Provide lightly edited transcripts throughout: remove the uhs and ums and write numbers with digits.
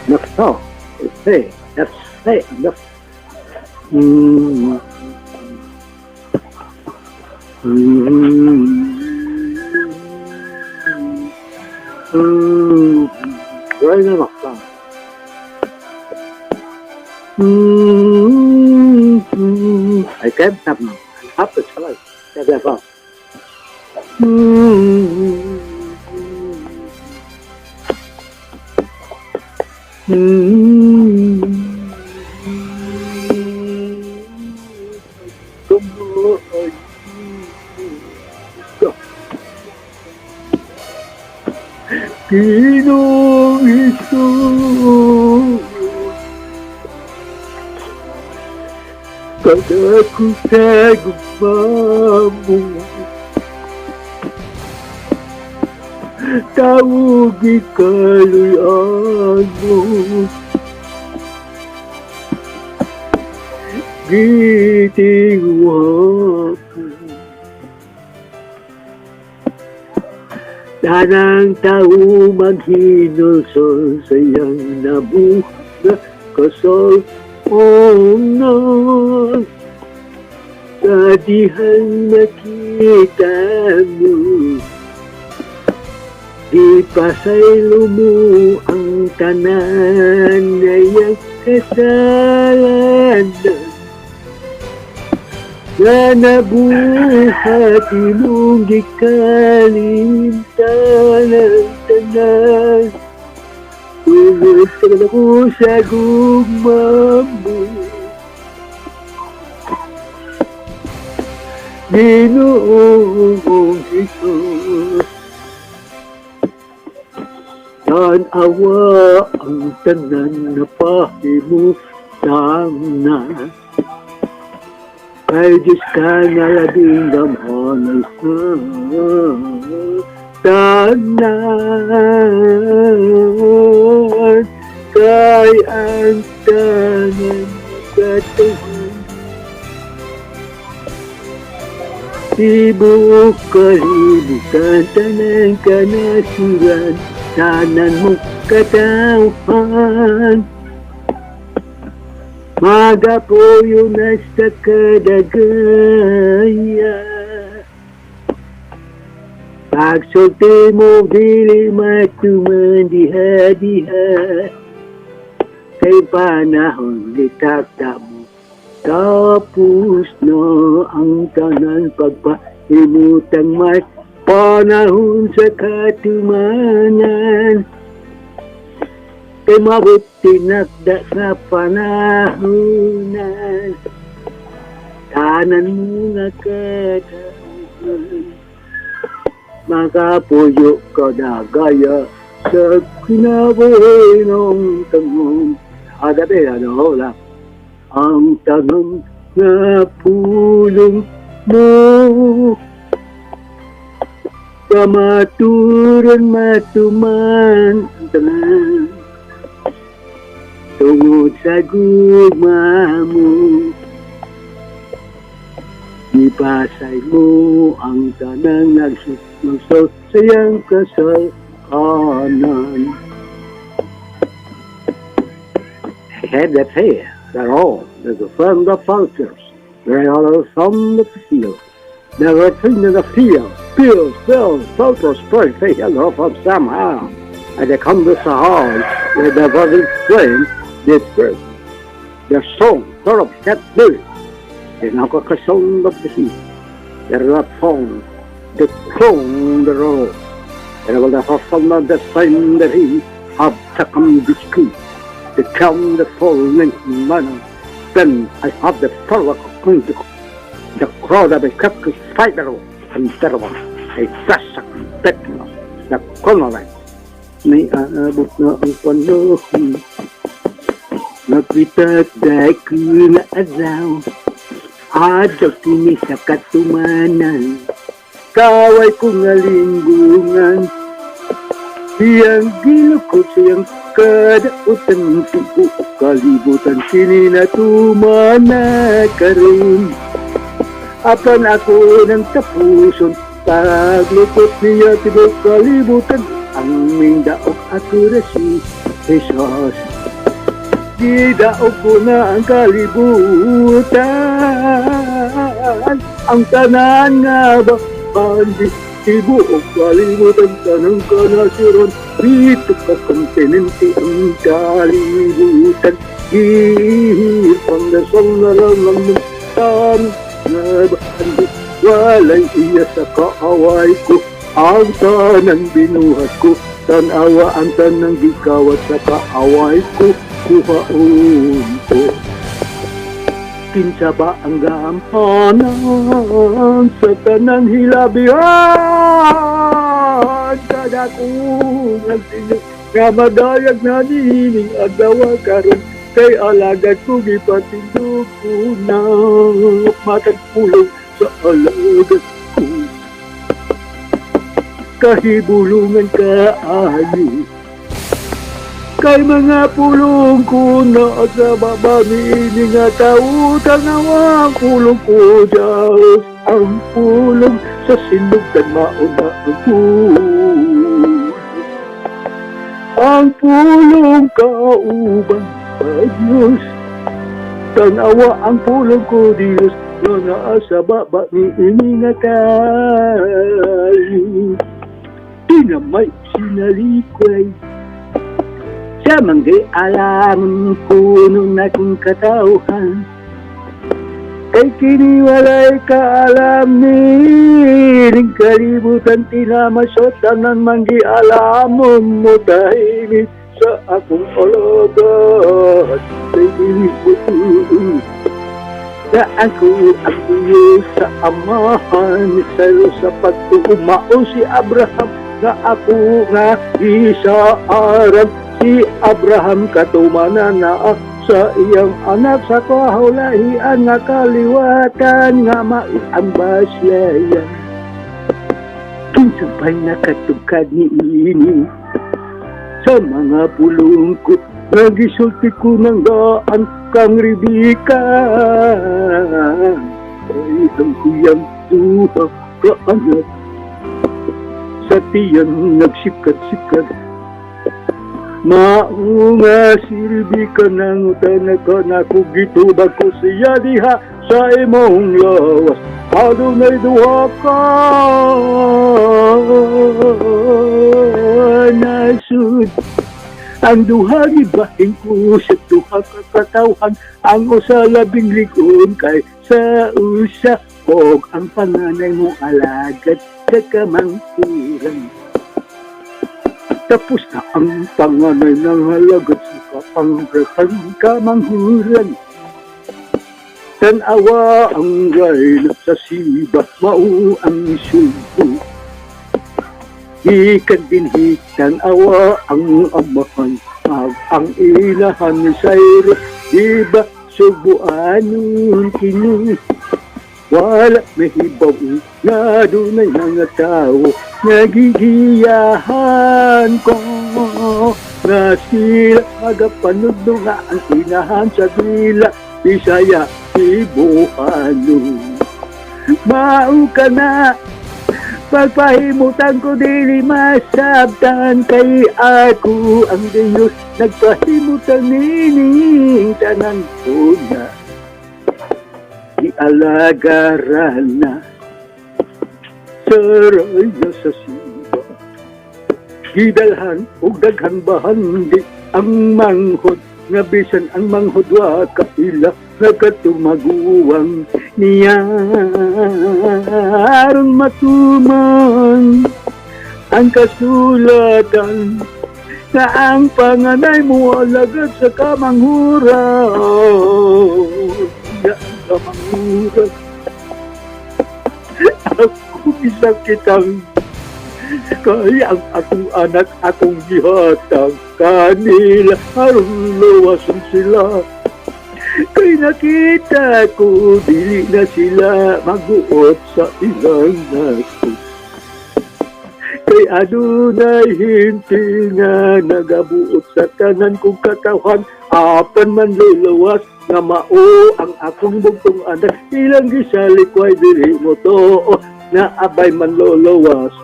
Nafsa, say, that's say, that's mm, Right in the sun. I can't have now. I have to try. Get that up. Pinoong ito kada ko kagumamo tawag ikaluyan mo giting wapo Danang tao maghinulsol sa iyang nabuhay na kasal na kadihang nakita mo di pasaylo mo ang tanan na iyang kasalanan na nabuhati mong gikalimtan ang tanan. Ulog ka na ko sa gugma mo. Ginoong Jesus, tanawa ang tanan na pahimutan na. Kay Diyos ka na labing damhanan tanan kay ang tanan katawan Ibu kalibutan tanan kanasuran tanan mong katawan Magapuyo na sa kadagaya Pagsulti mo dili matumandiha-diha Kay panahon litakta mo Tapos na ang tanan pagpahimutang may Panahon sa katumanan Kay mabuti nagda sa panahonan Tanan mo nga katawan Makapuyo ka na gaya Sa kinabuhay ng tangon Hadabi na hola Ang tangon na pulong mo Kamaturan matuman Ang tanan Tungod sa gugma mo Ipasay mo ang tanang nagsusmagsol sa iyang kasalanan Head that hair, they're all, they're from the vultures, they're all from the field. They're in the field, bills, vultures, birds, they hello from somehow. And they come to Sahara, where the burning flame did first. Their song, sort of set bird. They're not got the sound of the heat. They're not found, they clone the road. And will the hustle of the sign that he have to come to school. To count the full length manner. Then I have the follow of the crowd of a cupcake spider and terrible. A fast spectacle. The colonel. May aabot na ang panahon Nagpitagday ko na araw Adaw kini sa katumanan Kaway ko nga linggungan Siyang gilukot siyang kadautan Tupo kalibutan sini na tumana karon Apan ako ng tapuson Paglukot niya tibok kalibutan Ang ming daok akurasi Jesus. Gidaog ko na ang kalibutan, ang tanan nga ba bandi ibuok kalibutan tanang kanasiron dito ka kontinente ang kalibutan. Pangdasal na lang ang minsan na bandi walay iya sa kaaway ko ang tanang binuhat ko. Tanawa ang tanang gikawat sa kaaway ko, kuhaon ko. Kinsa ba ang gampanan sa tanang hilabihan? Kada ko nagsinyo nga madayag na nining agawa karon kay alagad ko gipatindog ko na matagpulong sa alagad ko. Kahibulungan ka ayo kay mga pulong ko na sa baba ni nga tao tanawang pulong ko Diyos ang pulong sa sinugdan mauna ang pulong kauban sa Diyos tanawa ang pulong ko Diyos na naa sa baba ni nga tayo. Di na may sinalikway sa manggay alam ko nung akong katauhan kay kiniwalay ka alam ni ring kalibutan tinamasot tanan manggay alam mo tahimik sa akong alagat kay kinibutan na ako ang iyo sa amahan sa pagtuumao si Abraham na ako nga isaaran si Abraham katumanan na sa iyang anak sa kahulahian nga kaliwatan nga maiambas layan. Kinsabay nakatugkad ni ini sa mga pulong ko nagisulti ko ng daan kang Rebecca ay ang kuyang duha ka anak sa tiyan nagsikat-sikat. Maunga si Rebecca nang utana ka na kugitubag ko siya diha sa imong lawas. Adunay duha ka nasud. Ang duha gibahin ko sa duha ka katawhan ang usa labing ligon kay sa usa og ang panganay mo alagad sa kamangkuran. Tapos na ang panganay ng halagat sa kapanggratan kamanghuran. Tanawa ang gayna sa siba, mao ang subo. Ikan din tanawa ang amahan, ang ilahan ni Cyrus, diba subuanon kini. Wala may hibaw na dunay mga tao nagigiyahan ko na sila magapanudlo nga ang inahan sa dila Bisaya Ibuhano. Mau ka na pagpahimutan ko dili masabtan kay ako ang Diyos nagpahimutan nining tanan ko na ialagaran na saray na sa siba. Gidalhan o daghang bahandi ang manghod nga bisan ang manghod wa kaila nagatumaguwang niya aron matuman ang kasulatan na ang panganay mo alagad sa kamanghuran. Kamanghuran ako isang kitang kaya ang akong anak akong gihatag kanila aron luwason sila kay nakita ko dili na sila maguot sa ilang nako kay adunay hinti nga nagabuot sa tanan kong katawan apan man luluwas nga mao ang akong bugtong anak ilang gisalikway diri mo to na abay man luluwas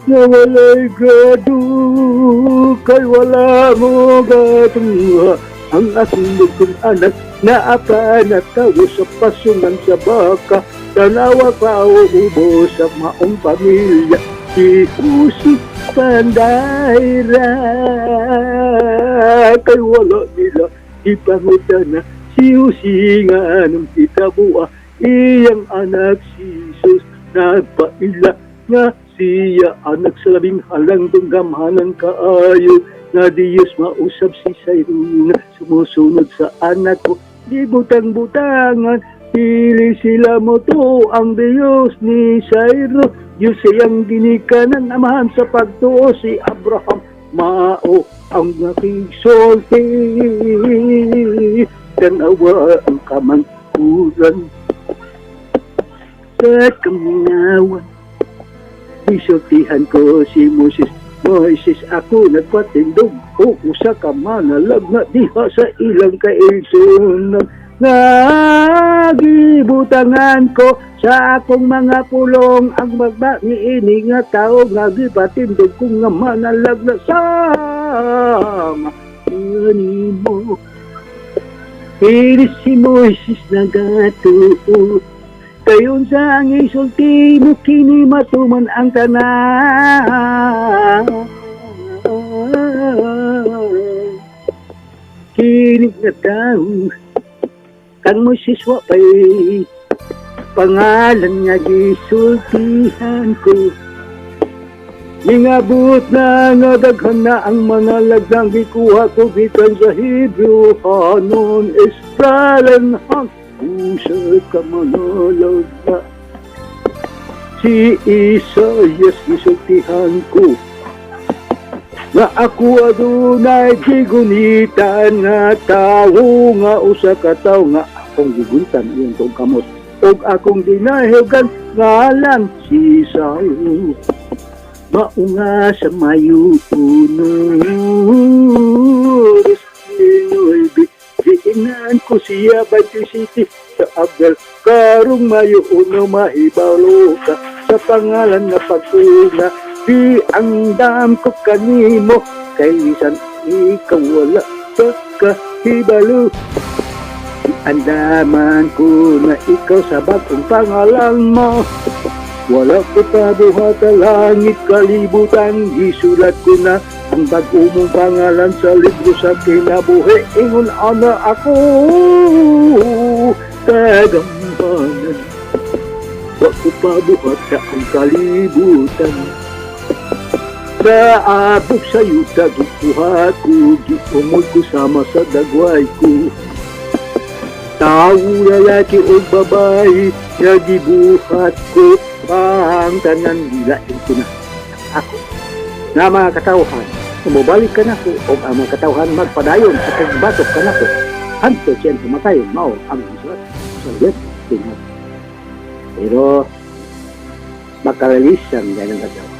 na walay grado, kay wala mo gatuha. Ang aking lugong anak na apan at tawo sa pasungan sa baka, tanawa pa ubo sa maong pamilya, si Usik Pandayra. Kay wala nila ipangutan na si Usinga ng Kitabua, iyang anak si Jesus nagpaila nga siya anak sa labing halang tunggamhanan kaayo, na Diyos mausap si Sayro na sumusunod sa anak ko. Di butang-butangan, pili sila mo to ang Diyos ni Sayro. Diyos siyang ginikanan amahan sa pagtuo si Abraham. Mao ang aking sulti, tanawa ang kamangkuran sa kaminawan. Isultihan ko si Moses, ako nagpatindog o usa ka manalag na diha sa ilang kaigsunan. Nagibutangan ko sa akong mga pulong ang magba ni ini nga tao, nagipatindog ko nga manalag na sama mo. Iris si Moises nagatuo, kayon sa ang isulti mo kini matuman ang tanan. Kini nga tao kang Moises wa pa'y pangalan nga gisultihan ko. Ningabot na nga daghan na ang mga lagdang gikuha ko gikan sa Hebrew hanon Israelan hang usa ka manalag na si Isaias gisultihan ko nga ako adunay gigunitan nga tao, nga usa ka tao nga akong giguntan iyong tong kamot og akong dinahigan ngalan si Sayro. Maunga sa mayo uno Pinoy biinan ko siya 27 sa Abel karong mayo uno mahibalo ka sa pangalan nga pagtuna. Di ang dam ko kanimo kaysan ikaw wala ka kahibalo. Andaman ko na ikaw sa bagong pangalan mo. Wala ko pabuhat sa langit kalibutan, isulat ko na ang bago mong pangalan sa libro sa kinabuhi. Ingon ana ako kagampanan. Wala ko pabuhat sa ang kalibutan. Kaabok sa yuta, gikuha ko, giumod ko sama sa dagway ko. Tao, lalaki o babae, na gibuhat ko, ang tanan nilain ko na. Ako, na mga katawhan, umubalik ka na ko, o ang mga katawhan magpadayon sa pagbatok ka na ko. Hanto siyan kumatayon, mao ang islat sa liyat, tingnan. Pero, makaralisan yan ang katawhan.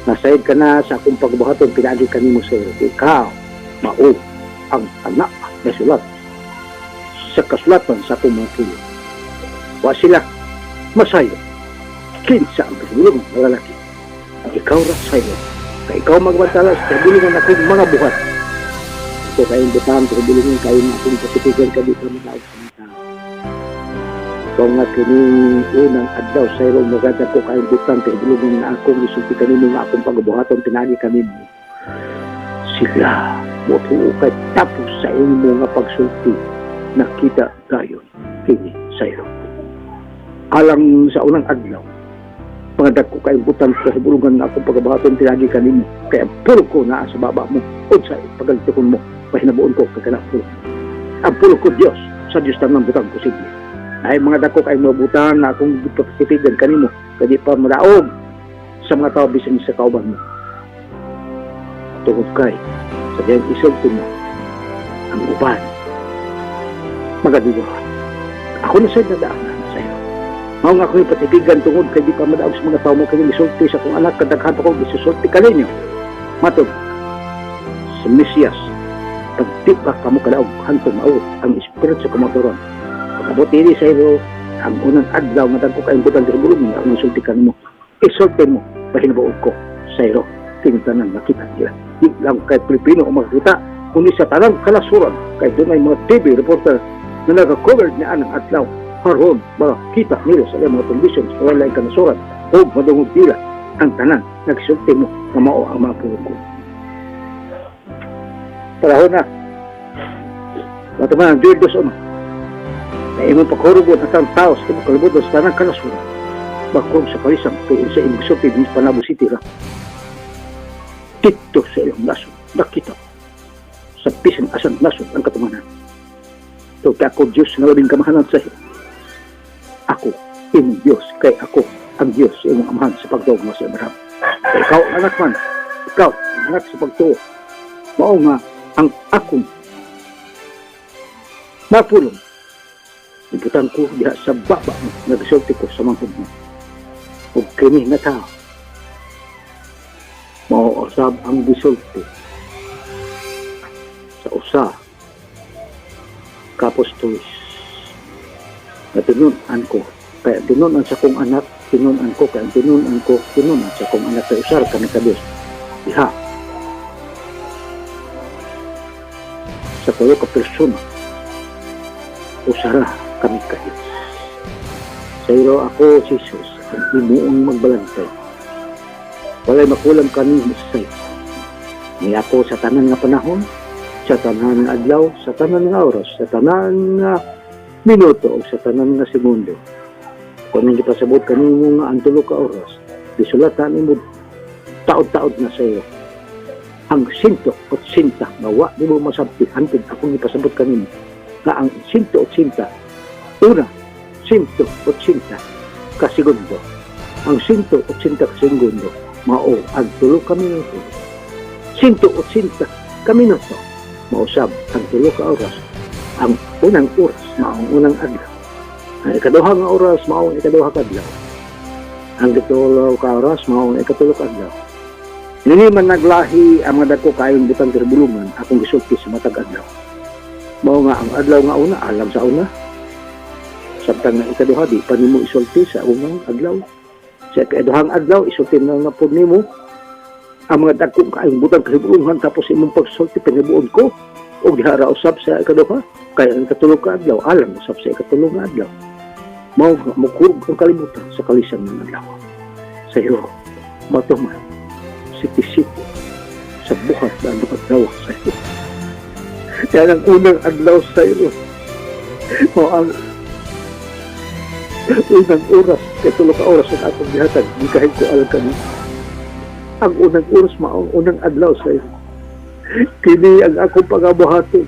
Nasayad ka na sa akong pagbuhaton, pinagi ka ni mo sa ikaw, mao ang anak na sulat sa kasulatan sa akong mga tulo. Wa sila masayo, kinsa ang kasibulong ng lalaki. At ikaw rasayo, na ikaw magwantala sa kasibulong ng akong mga buhat. Ito kayong butang, kasibulong kayo na akong katitigan ka dito na taog sa mga tao. Ikaw nga kining unang adlaw sa irong maganda ko kayong butang, kasibulong na akong isulti kanino nga akong pagbuhaton, pinagi kanino. Sila, mutuo kay tapos sa inyong mga pagsulti, nakita gayon kini sayro. Alang sa unang adlaw, pangadak ko kayong butang sa bulungan na akong pagbahaton tinagi kanimo, kaya pulo ko na sa baba mo o sa pagalitikon mo, pahinabuon ko kagana pulo. Ang pulo ko Diyos, sa Diyos tanang butang posible. Ay mga dako kayong mga butang na akong pagkitigan kanimo, kadi pa madaog sa mga tao bisan sa kauban mo. Tungod kay, sa diyang isulti mo, ang uban, magadiwa. Ako na sa'yo nadaanan sa'yo. Mao nga ako'y patigigan tungod kay di pa madaog sa mga tao mo kanyang isulti sa kong anak, kadaghan pa kong isusulti ka ninyo. Matod, sa Mesiyas, pagtipak ka mo kadaog, hantong maot ang Espiritu sa kumaturon. Pagkabot ini sa'yo, ang unang adlaw nga dagko kayong butang sa bulong, ang isulti ka mo. Isulti mo, pahinubuod ko sayro king tanan nakita nila. Di lang kay Pilipino o makita, kundi sa tanang kalasuran kay doon ay mga TV reporter na nag-cover niya anang adlaw haron makita nila sa mga television sa walay kanasuran o madungog nila ang tanan nagsulti mo na mao ang mga pugo. Panahon na mataman ang Diyos o na imong pagkurugon at ang tao sa imong kalibutan sa tanang kalasuran bakong sa kalisang kaya sa imong sulti din sa Panabo City ra dito sa iyong nasod nakita sa pisang asang nasod ang katumanan. So kaya ako Diyos na labing kamahalan sa iyo. Ako, imong Diyos, kay ako ang Diyos sa imong amahan sa pagtuog mo sa Abraham. Kaya ikaw anak man, ikaw anak sa pagtuog. Mao nga ang akong mapulong. Ibutan ko diha sa baba mo, nagsulti ko sa mga mo. Huwag kini na tao. Mauusab ang bisulti sa usa kapostolis na tinunan ko kaya tinunan sa kong anak tinunan ko kaya tinunan sa kong anak kaya usar kami ka Diyos diha sa tulo ka persona usara kami ka Diyos sa iyo ako Jesus ang imuong magbalantay walay makulang kami sa iyo ni ako sa tanan nga panahon sa tanan nga adlaw, sa tanan nga oras, sa tanan nga minuto o sa tanan nga segundo. Kung hindi pasabot kanimo nga ang tulo ka oras, disulatan mo taod-taod na sa iyo. Ang 180 mawa di mo masabti hantod akong ipasabot kanimo nga ang 180 una 180 ka segundo. Ang 180 ka segundo mao ang tulo ka minuto. 180 ka minuto mausab ang tulo ka oras ang unang oras maong unang adlaw ang ikaduha nga oras maong ikaduha ka adlaw ang itulo ka oras maong ikatulo ka adlaw nini man naglahi ang mga dako kayong butang tirbulungan akong gisulti sa matag adlaw mao nga ang adlaw nga una alam sa una samtang nga ikaduha di pa nimo isulti sa unang adlaw sa ikaduhang adlaw isulti na nga po nimo ang mga dagkong kaayong butang kahibulungan tapos imong pagsulti pinabuon ko o dihara usab sa ikaduha kaya ang katulog ka adlaw alam usab sa ikatulog nga adlaw mao makurog ang kalibutan sa kalisan ng adlaw sa iyo matuman siti-siti sa buhat na ang adlaw sa iyo kaya ang unang adlaw sa iyo mao ang unang oras katulog ka oras ang atong gihatag di kahit ko alam kanina ang unang oras maong unang adlaw sa iyo. Kini ang akong pangabuhaton.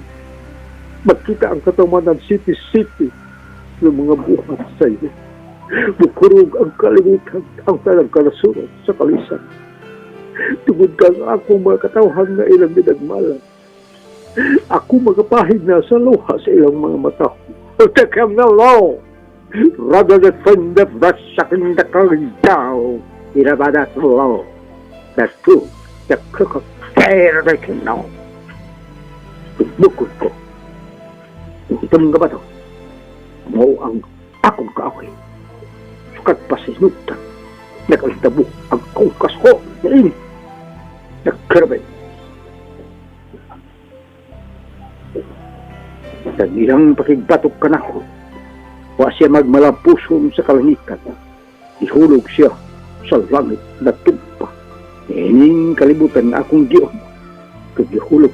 Magkita ang katumanan city-city ng mga buhat sa iyo. Bukurog ang kalimutan, ang talang kalasuran sa kalisan. Tungod ka ang akong mga katawhan na ilang dinagmalan. Ako magapahid na sa luha sa ilang mga mata. Take him no law. Rather than find the brush sucking the curling down. Irabada to law. That's true. The cook of care they can know. Bukod ko. Ito mga bato. Mo ang akong kaaway. Sukat pasinutan. Nagalitabo ang kungkas ko na ini. Nagkarabay. Sa ilang pakigbatok ka na ko. Wa siya magmalapuson sa kalangitan. Ihulog siya sa langit na tumpa. Ining kalibutan na akong Diyon, kagihulog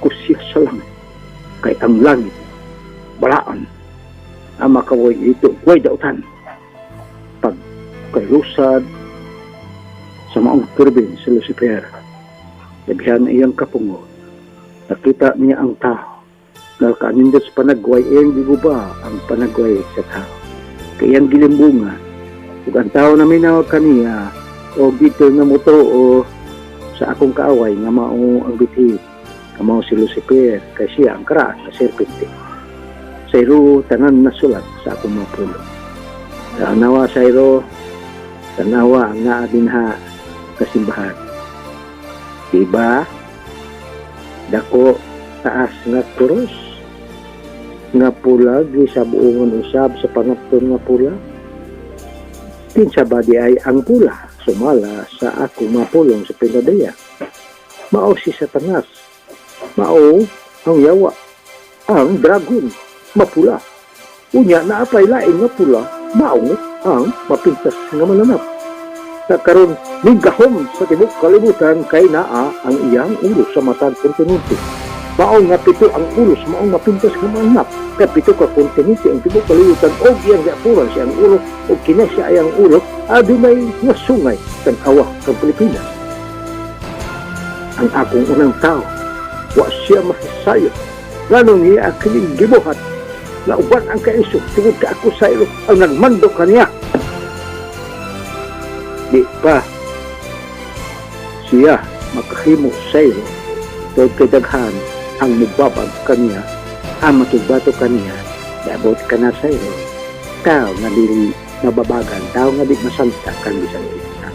ko siya sa langit. Kay ang langit, balaan, ang makaway ito, way dautan. Pag kaylusad sa maong turbin si Lucifer, nabihan iyang kapungo, nakita niya ang tao, nalkanindot sa panagway, iyang giguba ang panagway sa tao. Kayang gilimbunga, kung ang tao na minawag kaniya, o dito na mo to o sa akong kaaway nga mao ang biti nga mao si Lucifer kay siya ang kara na serpente sa iro tanan na sulat sa akong mga pulo sa anawa sa iro tanawa ang nga dinha kasimbahan diba dako taas nga krus nga pula sa buongon usab sa pangatton nga pula kinsa ba di ay ang pula sumala sa akong mapulong sa pinadaya. Mao si Satanas, mao ang yawa, ang dragon, mapula. Unya naapay lain nga pula, maungot ang mapintas nga mananap. Sa karon migahom sa tibok kalibutan kay naa ang iyang ulo sa matag kontinente. Mao nga pito ang ulo sa maong mapintas nga mananap. Kaya pito ka kontinente ang tibok kalibutan o iyang gapuran siya ang ulo o kina siya ay ang ulo adunay nga sungay kang awa kang Pilipinas. Ang akong unang tao, wa siya mahisayo. Ganong niya akiling gibuhat na uban ang kaiso, tungod ka ako sa ilo ang nagmando kaniya. Di pa siya makahimo sa ilo, tungod kay daghan ang mubabag kaniya, ang matugbato kaniya, dabot ka na sa ilo. Tao nga dili mababagan, tao nga di masalta kan bisang isa.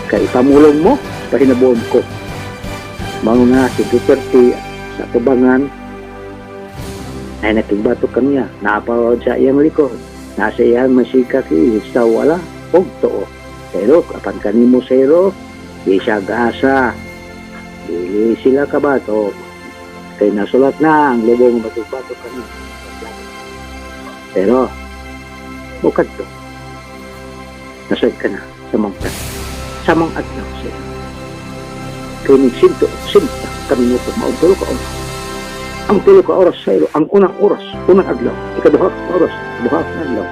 Kay pamulong mo, pahinabuon ko. Mga si Duterte sa tubangan, ay natigbato kaniya, naapawad sa iyang likod, nasa iyang masikat sa wala, og too. Pero kapan kanimo sero, di siya gaasa, di sila kabato, kay nasulat na ang lubong bato-bato kaniya. Pero, bukad to, nasad ka na sa mangkat, sa mga adlaw sila. Kaya nagsinto, sinta kami nito, mauntulo ka oras. Ang tulo ka oras sa ilo, ang unang oras, unang adlaw, ikaduha ka oras, ikaduha ka adlaw,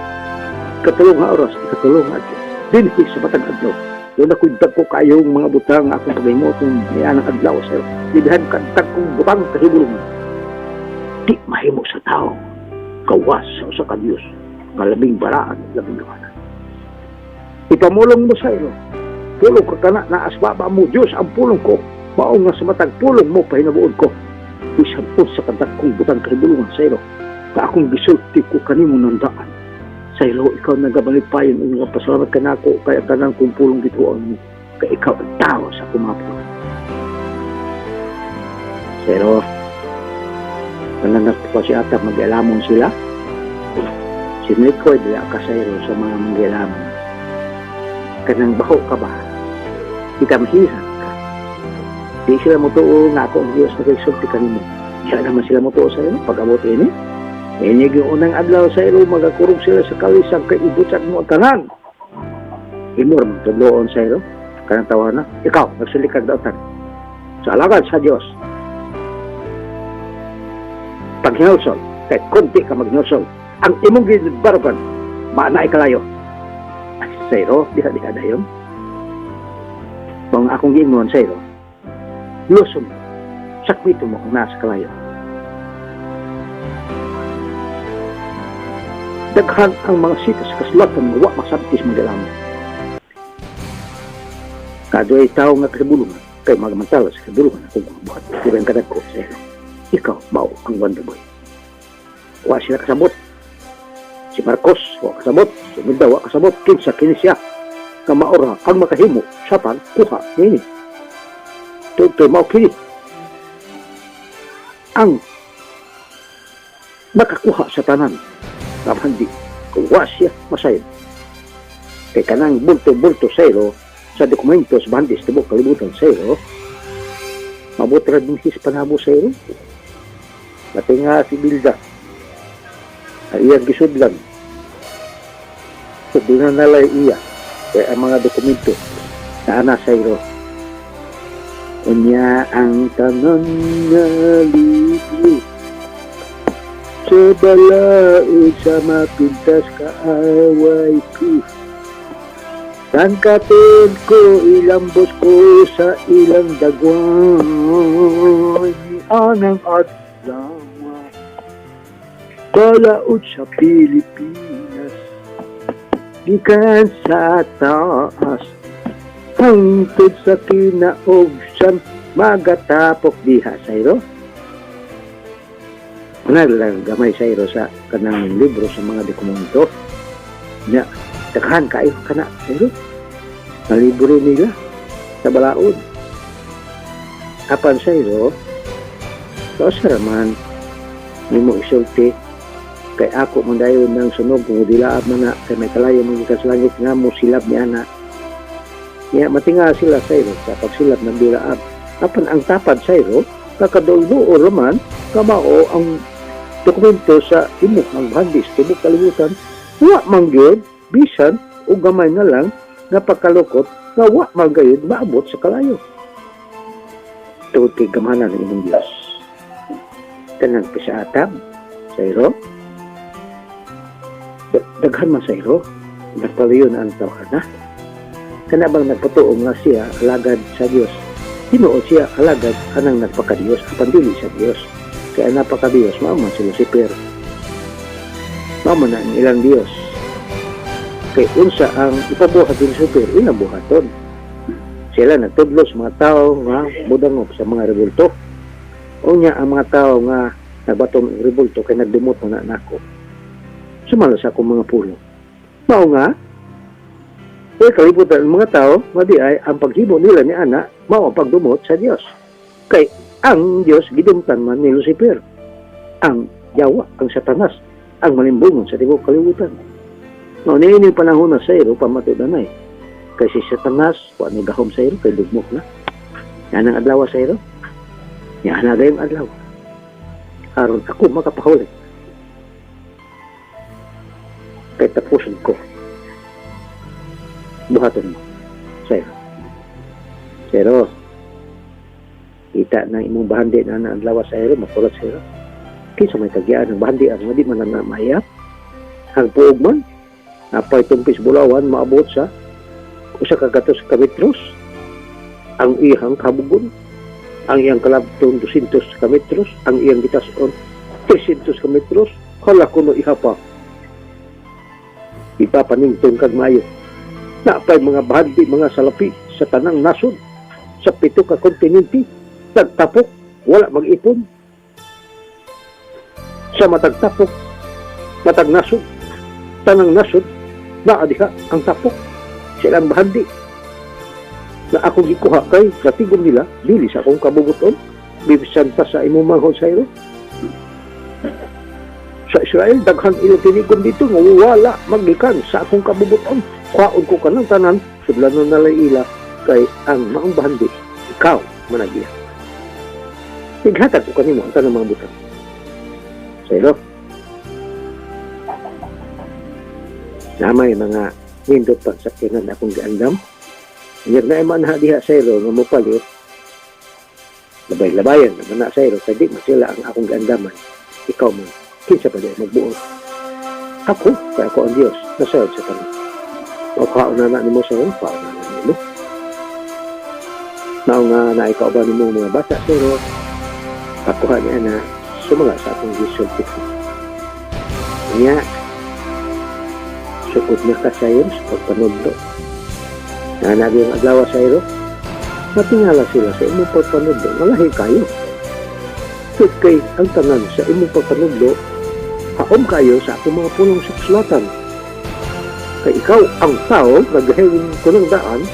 ikatulong nga oras, ikatulong nga adlaw, dinhi sa batang adlaw. Doon ako'y dagko kayong mga butang akong pagayimotong niyanang adlaw sa ilo. Lidahan ka dagkong butang kahibulungan. Di mahimo sa tao, kawas sa kadiyos, kalabing baraan, labing gawanan. Ipamulong mo sa ilo, pulong ka kana na asbaba mo, Diyos ang pulong ko, mao nga sa matag pulong mo, pahinabuon ko. Isang po sa kadakong butang kahibulungan sa ilo, na akong gisulti ko kanimo ng daan. Sa ilo, ikaw nagabalipayan ang mga pasalamat ka na ako, kaya kanang kong pulong gituan mo, kaya ikaw ang tao sa kumapulong. Sa ilo, nananap pa si Ata, mag-alamon sila. Sinunod ko, di ka sa ilo sa mga mag-alamon. Kanang baho ka ba? Ika mahihan. Di sila mutuo nga ako ang Diyos na kaisulti kanimo. Diyan naman sila mutuo sa iyo, pag-abot ini. Inig yung unang adlaw sa iyo, magakurog sila sa kawisang kay ibutsak mo ang tanan. Imor, magtudloon sa iyo, kanang tawa na, ikaw, nagsulikag daw tan. Sa alagad sa Diyos. Pag-hinulsol, kahit konti ka mag-hinulsol, ang imong ginibarapan, maana ikalayo. At sa iyo, diha-diha na yun. Kung akong gingon sa iyo, lusog, sakwito mo kung nasa kalayo. Daghan ang mga sitas kasulatan nga wa masabtis magalamon. Kado'y tao nga kasabulungan, kay magamantala sa kasabulungan akong buhat. Diba kadag ko sa iyo. Ikaw, mao ang Wonderboy. Wa sila kasabot. Si Marcos, wa kasabot. Si Minda, wa kasabot. Kinsa, kinisya. Kamaora, ang makahimo, satan, kuha, nini. Ito mau kini ang nakakuha sa tanan kapag di kuha siya masayod kay kanang bulto-bulto sayro sa dokumento sa bandis tibok kalibutan sayro mabutra din his panabo sayro pati nga si Bilda ay iyang gisudlan so dinanalay iya kaya ang mga dokumento na ana sayro. Unya ang tanan nga libro sa balaod sa mapintas kaaway ko. Tangkapin ko, ilambos ko sa ilang dagwan. Anang adlaw balaod sa Pilipinas, gikan sa taas hangtod sa kinaugsan magatapok diha sayro. Lang gamay sayro sa kanang libro sa mga dokumento na daghan kayo kana sayro na libro nila sa balaod. Apan sayro kausaraman ni mo isulti kay ako mo dayon ng sunog kung dilaab man na kay may kalayo mo sa langit nga mo silab niya na Kaya matinga sila sayro sa pagsilap ng bilaab. Apan ang tapad sayro, kakadulduo raman, kamao ang dokumento sa imok ng handis, tibok kalibutan, wa mangyod, bisan, o gamay na lang, napakalukot, na wa manggayod, maabot sa kalayo. Tungod kay gamanan ng inyong Diyos. Tanang pisaatab, sayro, daghan man sayro, nagpalayon ang tawag na. Kanabang nagpatuong nga siya alagad sa Diyos. Tinuod siya alagad anang nagpakadiyos, kapandili sa Diyos. Kaya napakadiyos, maaman si Lucifer. Maaman na ang ilang Diyos. Kaya unsa ang ipabuhat ni Lucifer, inabuhaton. Sila nagtudlo sa mga tao nga mudangop sa mga rebulto. O niya ang mga tao nga nagbatong rebulto kaya nagdumot na nako. Sumalo sa akong mga pulo. Mao nga, kalibutan ng mga tao, madi ay ang paghimo nila ni Ana, mao ang pagdumot sa Diyos. Kay ang Diyos gidumtan man ni Lucifer. Ang yawa, ang Satanas, ang malimbungon sa tibok kalibutan. No, niini panahon na sayro, pamatudanay. Kay si Satanas, kung ano gahom sayro, kay dugmok na. Yan ang adlaw sayro. Yan na gayong adlaw. Aron ako makapahuli. Kay tapusin ko. Buhaton mo. Sayro. Sayro. Kita na imong bahandi na ang adlaw sayro, makulat sayro. Kinsa may kagyaan ng bahandi ang hindi man na mayap. Ang puog man, napay tumpis bulawan, maabot sa usa ka gatos ka metros. Ang iyang kabugon, ang iyang kalabton 200 ka metros, ang iyang gitason 300 ka metros, hala kuno ihapa. Ipapaningtong kag maayo. Napay mga bahandi, mga salapi sa tanang nasod, sa 7 ka kontinente, nagtapok, wala mag-ipon. Sa matagtapok, matag nasod, tanang nasod, naadiha ang tapok. Silang bahandi na ako gikuha kay katigom nila dili sa akong kabuguton bibisan pa sa imong manghod sayro. Sa Israel daghan ilang tinigom dito nga wala magikan sa akong kabuguton. Kuhaon ko kanang tanan sudlanon na ila kay ang maong bahandi ikaw managiya. Tighatag ko kanimo ang tanang mga butang sayro. Namay mga nindot pang sakyanan akong giandam. Inyag na iman ha diha sayro nga mupalit. Labay-labayan naman na sayro. Kaya di masila ang akong giandaman. Ikaw man. Kinsa pa di magbuo. Ako, kaya ako ang Diyos. Nasayod sa tanong. O kauna na ni mo sayro. Kauna na ni mo. Nao nga na ikaw ba ni mo mga bata sayro. Kakuha niya na sumaga sa akong gisultik. Niya sukod na ka sayro sa pagpanudlo. Nanagi ang adlaw sayro, natingala sila sa imong pagpanudlo, malahi kayo. Sud kay ang tanan sa imong pagpanudlo, haom kayo sa akong mga punong suklatan. Kay ikaw ang tao, nagahingin ko ng daan,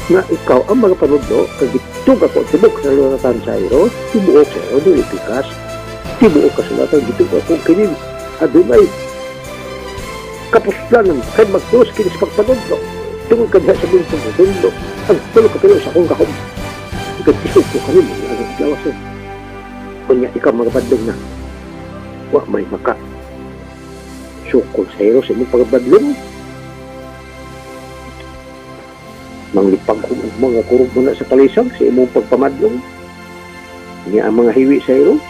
na ikaw ang mga panudlo, kay gitug ako, tibok sa lunatan sayro, tibuok sayro, dili pikas, tibuok ka sulatan, gitug ako, kinin, adunay, kapuslanan, kay magtulos kinis pagpanudlo. Tungkol ka diha sa bintong dundo, ang tulog ka sa akong kahom. Ikatisog ko kami mo, ang lawasan. Kunya, ikaw mga badlong na, wa may maka. Sukol sa hero sa imong pagbadlong. Manglipag ko mga kurog mo na sa kalisag sa imong pagpamadlong. Kunya, ang mga hiwi sa hero.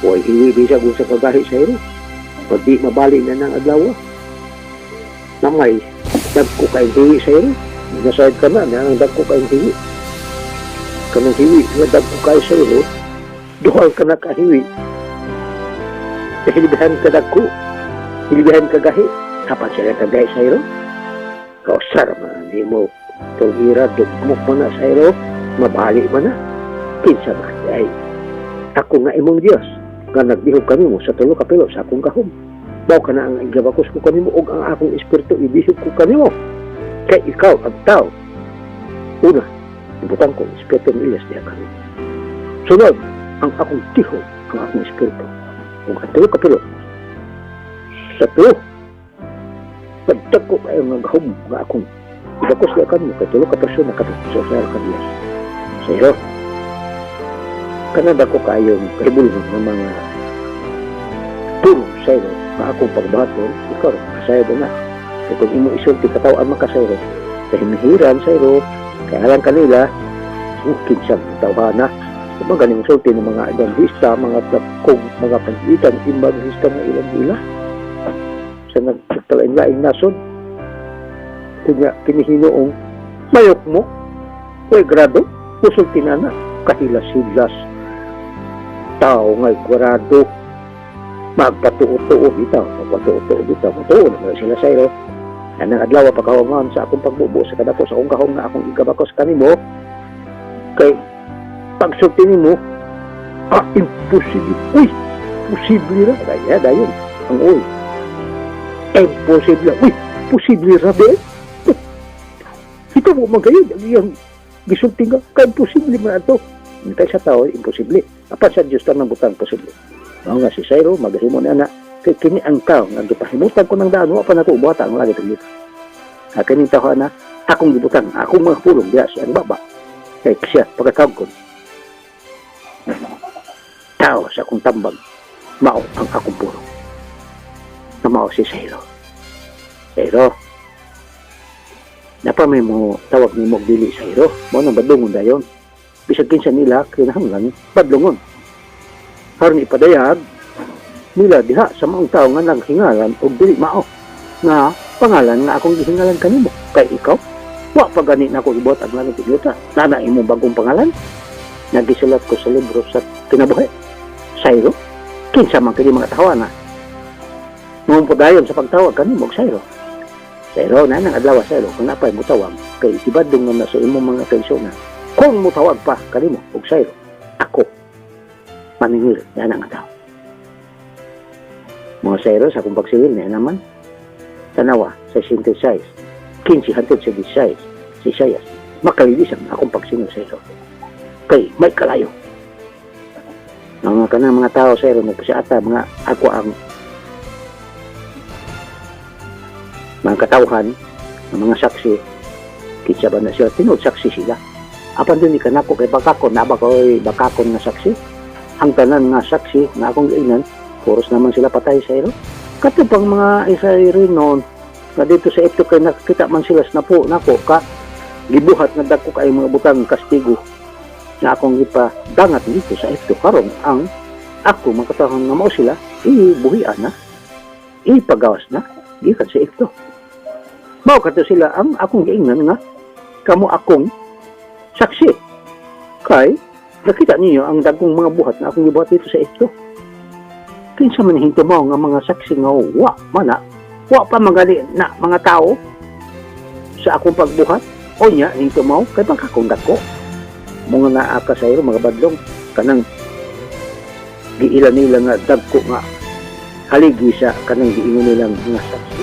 Huwag hiwi bisa kung sa kagahi sa hero. Pag di mabali na ng adlaw. Namay, dagko kayong hiwi sa hero. Nasayad ka na, ang dagko kayong hiwi. Kanang hiwi, nga dagko kayo sa hero, duhal ka na kahiwi. Hilibahan ka dagko, hilibahan ka gahi. Kapan sila kagahi sa hero? Kausar man, di mo tulgira, dugmok mo na sa hero, mabali mo na. Kinsa ba? Ay, ako nga imong Diyos. Nga nagbihog kami mo sa tulo kapilo sa akong kahom. Baw ka na ang igabakos ko kanimo og ang akong espiritu ibihog ko kanimo. Kay ikaw ang tao. Una, ibutang ko espiritu ni Elias diha kami. Sunod, ang akong tihog, ang akong espiritu. Ug ang tulo kapilo. Sa tulo, pagdag ko kayo ng kahom nga akong Ibakos na kami, kay tulo ka persona ka sa Israel ka Diyos. Sayro, kanada ko kayong kahibulong ng mga tulong sayro na akong pagbaton, ikaw, kasayro na. Kaya kung imo isulti katawaan makasayro, kahimihiran sayro, kaya lang kanila, mungkin siyang tawhana. Kung ganing sulti ng mga evangelista, mga takong, mga pangitan, evangelista ng ilang ila, sa nagtalain-laing nason, kunya kinihinoong mayok mo, way grado, usulti na na, kahilas-hilas, tao ngay grado, magpatuo-tuo bitaw, matuo naman sila sayro. Yan ang adlaw pagkawangan sa akong pagbubo sa kadako sa akong kahong na akong igabakos kanimo, kay pagsulti nimo, imposible. Uy, posible ra. Kaya dayon, ang uy. Imposible. Uy, posible ra ba? Ito mo magayon, ang iyang gisulti nga, kaya imposible man ito. Kaya sa tao, imposible. Apat sa Diyos lang ng butang posible. Mga nga si Sayro, magahimo na na, kay kini ang tao, nagpahimutan ko ng daan, wala pa na ito, ubata ang lagi ito. Kining tao na, akong gibutang, akong mga pulong, diya siya ang baba. Kaya siya, pagkatawag ko, tao sa akong tambag, mao ang akong pulong. Na mao si Sayro. Sayro, napamay mo, tawag ni Mog Dili Sayro, mo nang badlungon dayon. Bisag kinsa nila, kinahanglan, badlungon. Haron ipadayag, nila diha sa maong tao nga naghingalan o dili mao nga pangalan nga akong gihingalan kanimo. Kay ikaw, wa pa gani na ako ibot ang langit iluta. Nana imo bagong pangalan? Nagisulat ko sa libro sa kinabuhi. Sayro, kinsa man kini mga tawa na. Nung podayon sa pagtawag kanimo og Sayro. Sayro, nanang adlaw Sayro, kung napay mo tawag, kay ibadong na sa imo mga pensyonan. Kung mo tawag pa kanimo og Sayro, ako maningil yan ang tao. Mga Sayro sa akong pagsilin na naman, tanawa sa 66, 15 hantod sa 16, si Isaias, makalilisang akong pagsilin Sayro. Kay may kalayo. Mga kanang mga tao Sayro, nagpasiata, mga ako ang mga katawhan, ng mga saksi, kitsa ba na sila, tinood saksi sila. Apan din ikanako kay bakakon, naba ko'y bakakon nga saksi. Ang tanan nga saksi na akong gainan, puros naman sila patay sa iro. Kato pang mga Israeli noon, na dito sa ito kay nakita man sila snapo, nako ka, gibuhat na dako kay mga butang kastigo na akong ipadangat dito sa ito. Karon ang ako, mga katawhan nga mao sila, ibuhian na, ipagawas na, gikan sa ito. Mao kato sila ang akong gainan nga, kamo akong saksi. Kay, nakita niyo ang dagong mga buhat na akong gibuhat dito sa ito. Kinsa man hinto mo nga mga saksi nga wa pa magali na mga tao sa akong pagbuhat. O nya, hinto mo, kay pagkakong dako. Mga naaka sa iro, mga badlong, kanang giilan nila nga dagko nga haligi sa kanang giingon nilang mga saksi.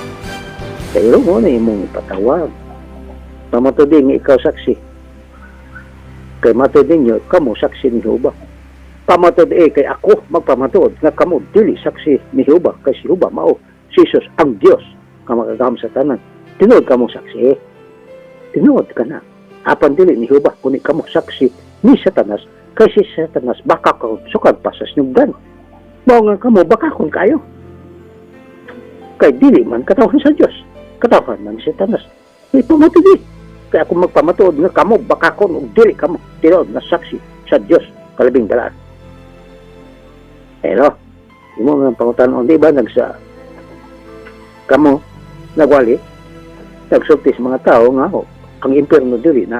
Sa iro mo na imong ipatawag. Pamatodin nga ikaw saksi. Kay matod ninyo, kamo saksi ni Jehova. Pamatod kay ako magpamatod nga kamo dili saksi ni Jehova. Kay si Jehova mao, si Jesus ang Dios nga magagam sa tanan. Tinuod kamo saksi. Tinuod ka na. Apan dili ni Jehova kundi kamo saksi ni Satanas. Kay si Satanas baka ka sukad pa sa sinugdan. Mao nga kamo baka kun kayo. Kay dili man katawhan sa Dios. Katawhan man si Satanas. Kay pamatod kaya kung magpamatuod nga kamo, baka kon o dili kamo, tinuod na saksi sa Diyos, kalabing dalaan. Pero, imo nga pangutanon, di ba, kamo, nagwali, nagsulti sa mga tao nga, ang impyerno dili na,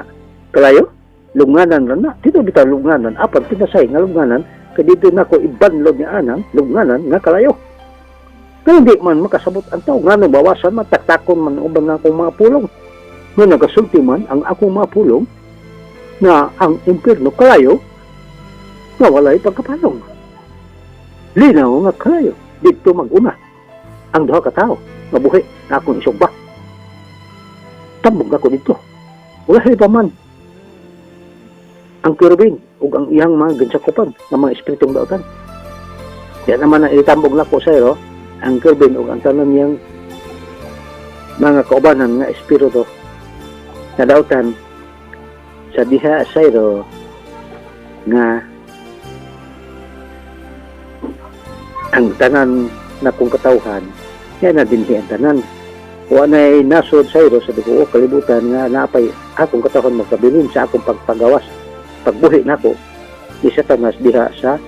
kalayo, lunganan na, dito bitaw lunganan, apan pinasay nga lunganan, kaya dito na ko ibanlog niya anang, lunganan nga kalayo. Kaya hindi man makasabot ang tao, nga nang bawasan man, taktakon man, uban na akong mga pulong. Nga nagasulti man ang akong mga pulong na ang impyerno kalayo nga walay pagkapalong. Linaw nga kalayo dito mag-una ang duha ka tao nga buhi na akong isugba. Tambog ako dito. Wala pa man ang kerubin ug ang iyang mga ginsakupan ng mga espiritong daotan. Kaya naman ang itambog na ko sa iro ang kerubin ug ang tanan niyang mga kaubanan nga espiritu nadautan sa diha sayro nga ang tanan na kong katawhan yan na dinhi ang tanan wa na'y nasod sayro sabi ko kalibutan nga napay akong katawhan magkabilin sa akong pagpagawas pagbuhi nako isa tanas diha sa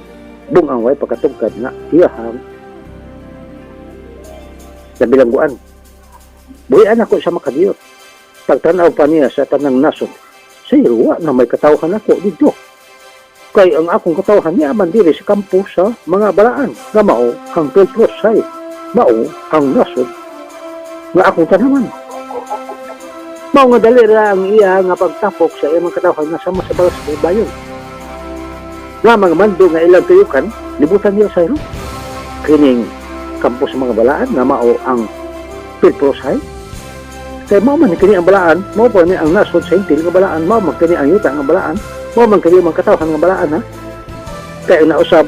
bungang way pagkatugkad nga iyahang sa bilangguan buhian ako sa makadiyot pagtanaw pa niya sa tanang nasod sayro wa na may katawhan ako dito kay ang akong katawhan niya man diri sa kampo sa mga balaan nga mao ang Pilprosay mao ang nasod nga akong tanaman mao nga dali ra ang iya nga pagtapok sa iyang katawhan nga sama sa balas sa bayon nga mga mando nga ilang tuyukan libutan niya sayro kining kampo sa mga balaan nga mao ang Pilprosay kay mao man kini ang balaan mao pa ni ang nasod sa intil nga balaan mao man kini ang yuta nga balaan mao man kini ang katawhan nga balaan ha kay nausab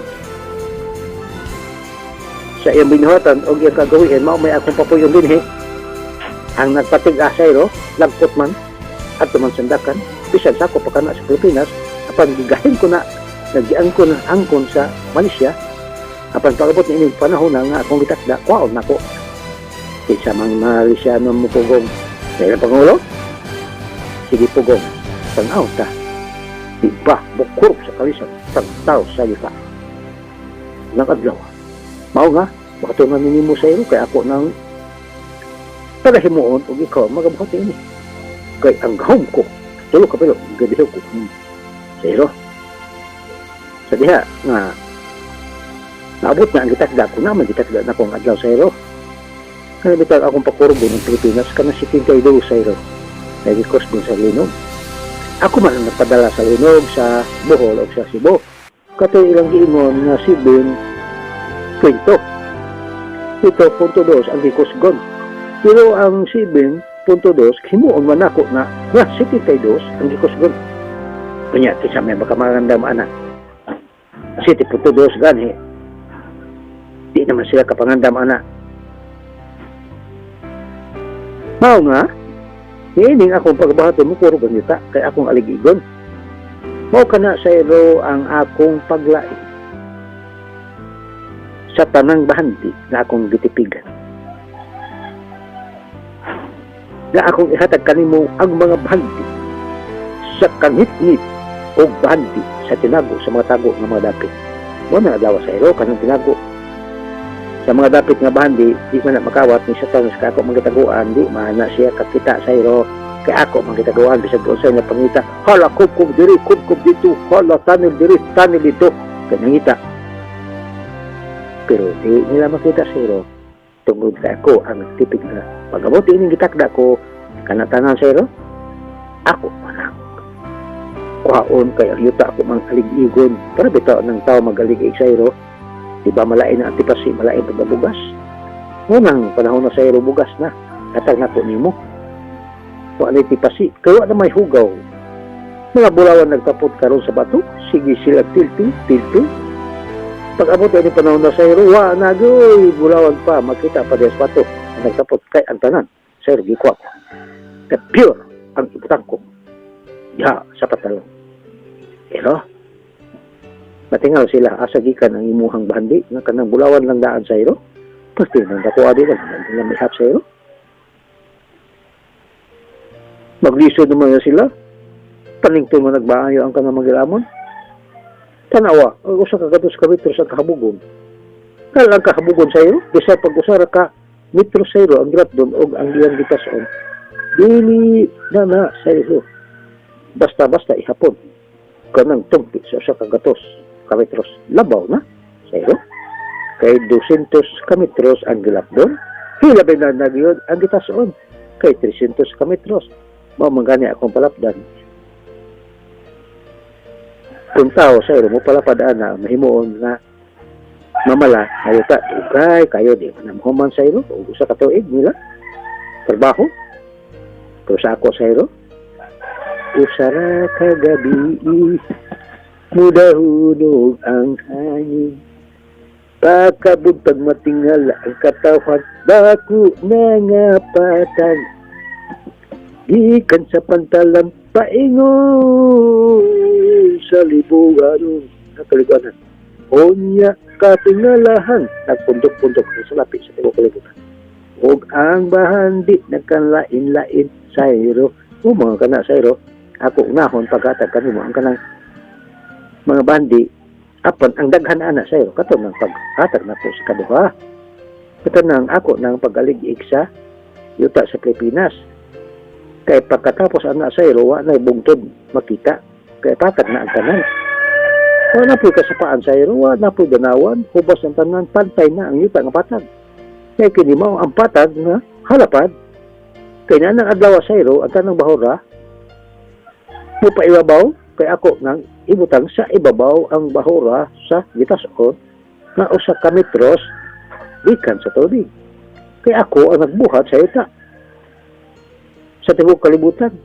sa iyang binuhatan o iyang kagawiin mao may akong papuyon dinhi ang nagpatig sayro lagpot man at man sandakan bisan sa ako pakana sa Pilipinas apan gigahin ko na nagiangkon angkon sa Malaysia apan pagabot ni ining panahon na nga akong gitakda kwaon nako sa mga Malaysiano mo pugong sa ilang Pangulo sige pugong tanaw ta iba bukurp sa kalisod tagtaw sa yuta ng adlaw mao nga makatungan ninyo sa iyo kay ako nang tagahimuon o ikaw magabuhat ini kay ang gahom ko tulo ka pero gadiho ko sa iyo sa diha nga naabot na ang gitakda ko naman gitakda na kong adlaw sa iyo kaya bitag akong pakurbo ng Pilipinas ka na 72 sa iyo nagikos din sa linog ako man ang napadala sa linog sa Bohol o sa Cebu kato ilang giingon nga 7.2 7.2 ang gikusgon pero ang 7.2 himuon man ako na 72 ang gikusgon kunya kisa may makamagandam ana 7.2 gani di naman sila kapangandam ana mao nga niining akong pagbahaton mo puro ganita kay akong aligigon mao kana sayro ang akong paglait sa tanang bahanti na akong gitipigan na akong ihatag kanimo ang mga bahanti sa kanhit-ngit o bahanti sa tinago sa mga tago ng mga dapit mo na nagawa sayro kanang tinago sa mga dapit nga bahandi di man na makawat ni Satan sa ako magitaguan di man na siya kakita sayro kay ako magitaguan bisag unsay nga pangita hala kubkub diri kubkub dito hala tanil diri tanil dito kanangita pero di nila makita sayro tungod kay ako ang tipik na pagabot ining gitakda ko kanatanan sayro ako manang kuhaon kay yuta ako mang aligigon para bitaw ng tao magaligig sayro di ba malain na antipasi, malain pagkabugas. Ngunang panahon na sa iro bugas na, katag na po nimo. Wala tipasi, kaya na may hugaw. Mga bulawan nagtapot karon sa bato, sige sila tilto. Pag-abot ay panahon na sa iro, nagoy, bulawan pa, makita pa sa bato. Nagtapot kay antanan, sa iro, gikwa ko. Na pure ang iputang ko. Ya, sa patalong. Pero, matingal sila asagikan ang imuhang bahandi nga kanang bulawan lang daan sa iro pasti nang dakuha din lang may hap sa iro maglisod naman sila panington mo nagbaayo ang kanang magilamon tanawa ang usa ka gatos ka metro sa kahabugon kalang kahabugon sa iro bisa pag usara ka metro sa iro ang gratdon og ang iyang gitason dili na sa iro basta ihapon kanang tungkit sa usa ka gatos kametros labaw na sa iro kay 200 kametros ang gilapdon hilabay na nagyod ang gitasoon kay 300 kametros mao mangani akong palapdan kung tao sa iro mo palapadaan na mahimuon na mamala ayuta ugay kayo di manamhuman sa iro o usa ka tuig nila trabaho pero sa ako sa iro usara ka gabi mudahunog ang hangin pagkabuntag matingala ang katawan bako nangapatan gikan sa pantalan paingon sa libugan nakalibuanan. Unya katingalahan nagpundok-pundok sa lapis sa tibuok kalibutan. Og ang bahan di nagkanlain-lain sayro. Mga kana sayro, ako nahon paghatag kanimo ang kanang mga bandi apan ang daghan ana sayro kato nang paghatag na po sa kaduha. Kato nang ako nang pagalig-ig sa yuta sa Pilipinas. Kay pagkatapos ana sayro wa na bungtod makita kay patag na ang tanan. Wala po kasapaan sayro, wala po ganawan, hubas ang tanan, pantay na ang yuta nga patag. Kaya kini mao ang patag nga halapad. Kaya na adlaw sayro, ang tanang bahura, mo pa ibabaw, kay ako nang ibutang sa ibabaw ang bahura sa gitason nga usa ka metros gikan sa tubig. Kaya ako ang nagbuhat sa yuta sa tibok kalibutan.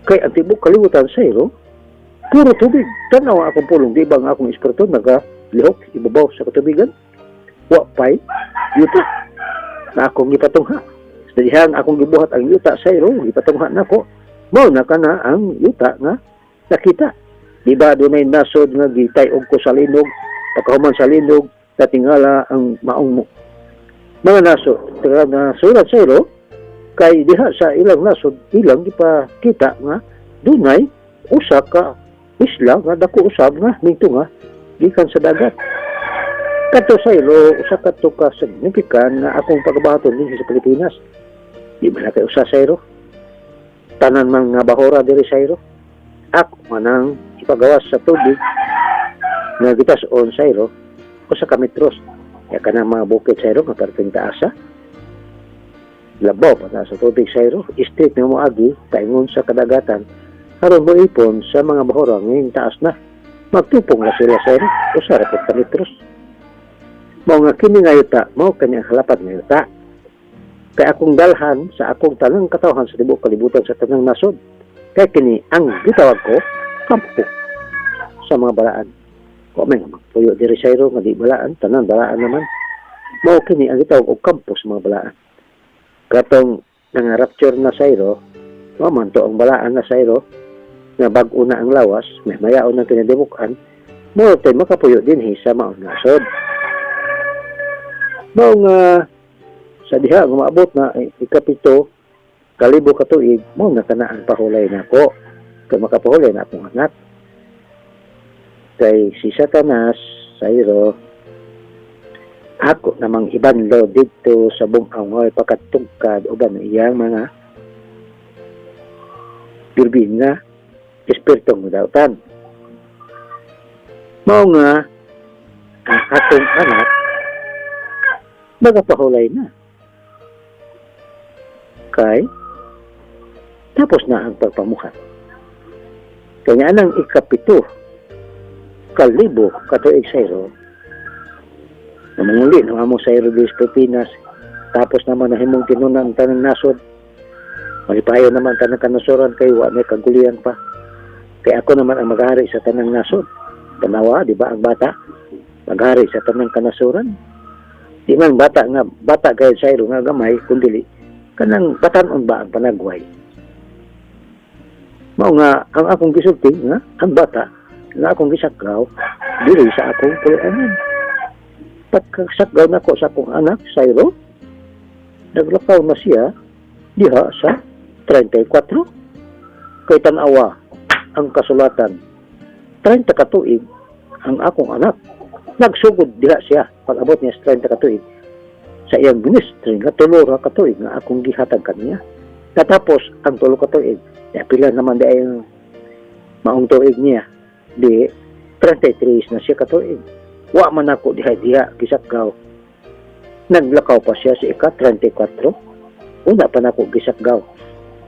Kay ang tibok kalibutan sayro, puro tubig. Tanaw akong pulong, di ba nga akong espiritu nagalihok, ibabaw sa katubigan? Wapay, yuta, na akong ipatungha. Sa dihang akong gibuhat ang yuta sayro, ipatungha na ko. Mao na ka na ang yuta nga nakita. Di ba doon ay nasod nga gitayog ko sa linog, pagkahuman sa linog, natingala ang maong mga nasod. Nga surat sayro, kay diha sa ilang nasod, ilang ipakita nga dunay usa ka isla nga dako usab nga minto nga gikan sa dagat. Kadto sayro usa kadto ka signifikan nga akong pagbahaton dinhi sa Pilipinas. Di ba na kay usa sayro? Tanan man nga bahura diri sayro. Ako manang ipagawas sa tubig nga gitason sayro usa ka metros. Ya kanang mga bukid sayro nga perting taasa. Labaw pa na sa tubig sayro, street nga moagi kaingon sa kadagatan. Aron mo ipon sa mga bahura ngayong taas na. Magtupong na sila sayro, usara po ka metros. Mao nga kini nga yuta, mao kanyang halapad nga yuta. Kaya akong dalhan sa akong tanang katawhan sa tibuok kalibutan sa tanang nasod. Kaya kini ang gitawag ko, kampo sa mga balaan. Kung may magpuyo diri sayro nga di balaan, tanang balaan naman. Mao kini ang gitawag og kampo sa mga balaan. Katong nangarapture na sayro, man to ang balaan na sayro, nga bag-o na ang lawas, may mayaon ng kinadimukan, mo tayo makapuyo din sa maong nasod. Mao nga sa diha nga maabot na ikapito kalibo ka tuig, mo na kanaan pahulay na ko. Kay makapahulay na akong anak. Kay si Satanas, sayro, ako namang ibanlo dito sa bungaway pagkatugkad o ba na iyang mga birbin na espiritong madautan. Mao nga ang atong anak magapahulay na. Kay tapos na ang pagpamuhat. Kanya nang ikapito kalibo katuig sayro namanguli na mo sayro di Pilipinas. Tapos naman nahimong tinunan tanang nasod. Malipayo naman tanang kanasuran kay wa may kagulian pa. Kaya ako naman ang maghari sa tanang nasod. Tanawa, di ba ang bata? Maghari sa tanang kanasuran. Di man bata kay sayro nga gamay, kundili, kanang batanon ba ang panagway. Mao nga, ang akong gisulti nga, ang bata, nga akong gisakraw, dili sa akong pulanan. Pagkasakraw na ko sa akong anak, sayro, naglakaw na siya, diha sa 34. Kay tanawa, ang kasulatan 30 katuig ang akong anak nagsugod diha siya pag abot niya sa 30 katuig sa iyang ministry nga tulo ra katuig nga akong gihatag kaniya. Katapos ang tulo katuig pila naman di ang maong tuig niya di 33 na siya katuig. Wa man ako diha gisakgaw. Naglakaw pa siya sa ika 34. Una pa nako gisakgaw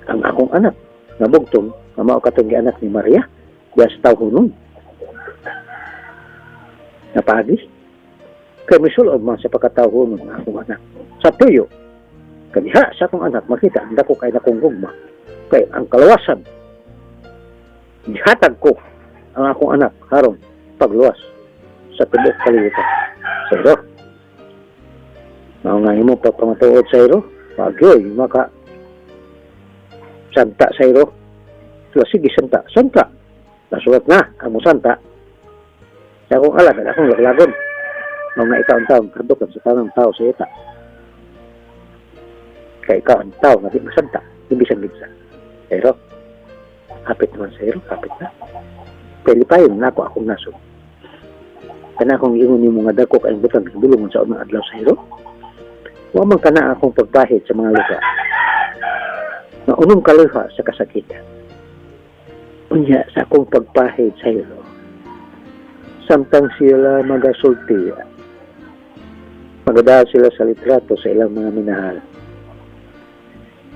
ang akong anak nga bugtong nga mao katong anak ni Maria diya sa tawhon nun. Napagis kay misulod man sa pagkatawhon ng akong anak sa tuyo kadiha sa akong anak makita ang dako kay nakong gugma kay ang kalawasan gihatag ko ang akong anak haron pagluwas sa tibok kalibutan. Sayro mao nga imo pagpamatuod sayro pagyoy maka Santa sayro. So, sige santa. Santa. Nasulat na ang mo santa. Sa akong alas, akong laglagon. Mga ikaw-taon, kadukan sa tanang tao sa ita. Kaya ikaw ang tao na di masanta. Hindi siyang gitsa. Pero, hapit naman sayro. Hapit na. Pilipayon na ako akong naso. Kana akong ingon yung mga dako kayong butang bulungan sa unang adlaw sa hiro. Wamang kana akong pagpahid sa mga luha. Na unong kaluha sa kasakitan. Unya sa akong pagpahid sa hiro. Samtang sila magasulti. Magadahal sila sa litrato sa ilang mga minahal.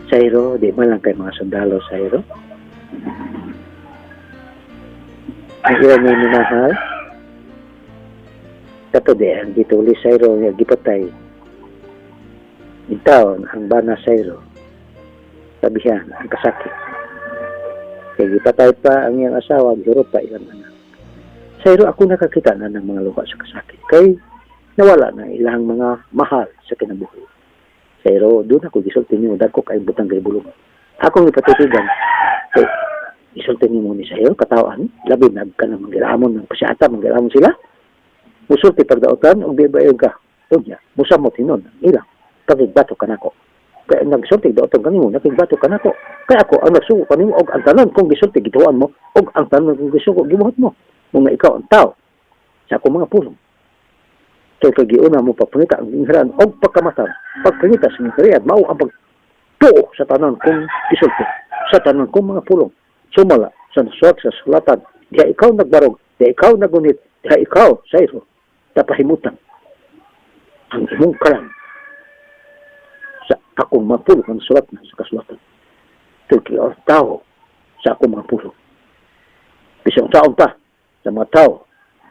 Sa hiro, di man lang kay mga sundalo sa hiro. Ang ilang mga minahal. Kato di, ang gitulis sayro nga gipatay. Itaon, ang bana sayro. Sabihan, ang kasakit. Kaya gipatay pa ang iyang asawa, giro pa ilang anak. Sayro, ako nakakita na ng mga luha sa kasakit. Kaya nawala na ilang mga mahal sa kinabuhi. Sayro, doon ako gisulti niyo, dagko kay butang kay bulong. Akong ipatutigan, kaya gisulti niyo mo ni sayro, katawan, labi nagka na manggilamon ng pasyata, manggilamon sila. Musulti pagdaotan, ang bibayon ka. Unya, musamot hinon, ilang, pagigbato ka na ko. Kaya nagsulti daotan kanimo, nakigbato ka na ko. Kaya ako, ang nagsuko kanimo, og ang tanan kung gisulti, gituan mo, og ang tanan kung gisuko, gimuhat mo. Mga ikaw ang tao, sa akong mga pulong. Kaya kagiuna mo pagpangita ang ingharan, og pagkamatan, pagpangita sa inghariyad, mao ang pagtuo sa tanan kung gisulti, sa tanan kung mga pulong. Sumala, sa nasuwag sa sulatan, diya ikaw nagbarog, diya ikaw nagunit, diya ikaw, sayro, tapahimutan ang imong kalan sa akong mga pulong ang sulat na sa kasulatan. Ito tao sa akong mga pulong. Bisang taon pa sa mga tao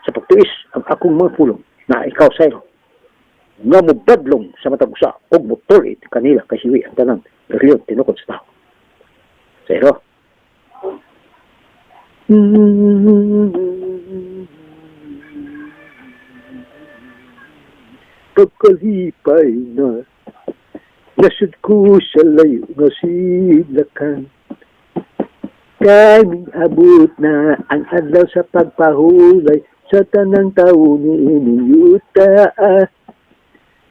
sa pagtiis ang akong mga pulong na ikaw sayro nga mubadlong sa matag usa o mutulit kanila kasi ang tanan riyon tinukod sa tao. Sayro. Pagkalipay na nasud ko sa layo nga sidlakan. Kaming abot na ang adlaw sa pagpahulay sa tanang tao ni ining yuta.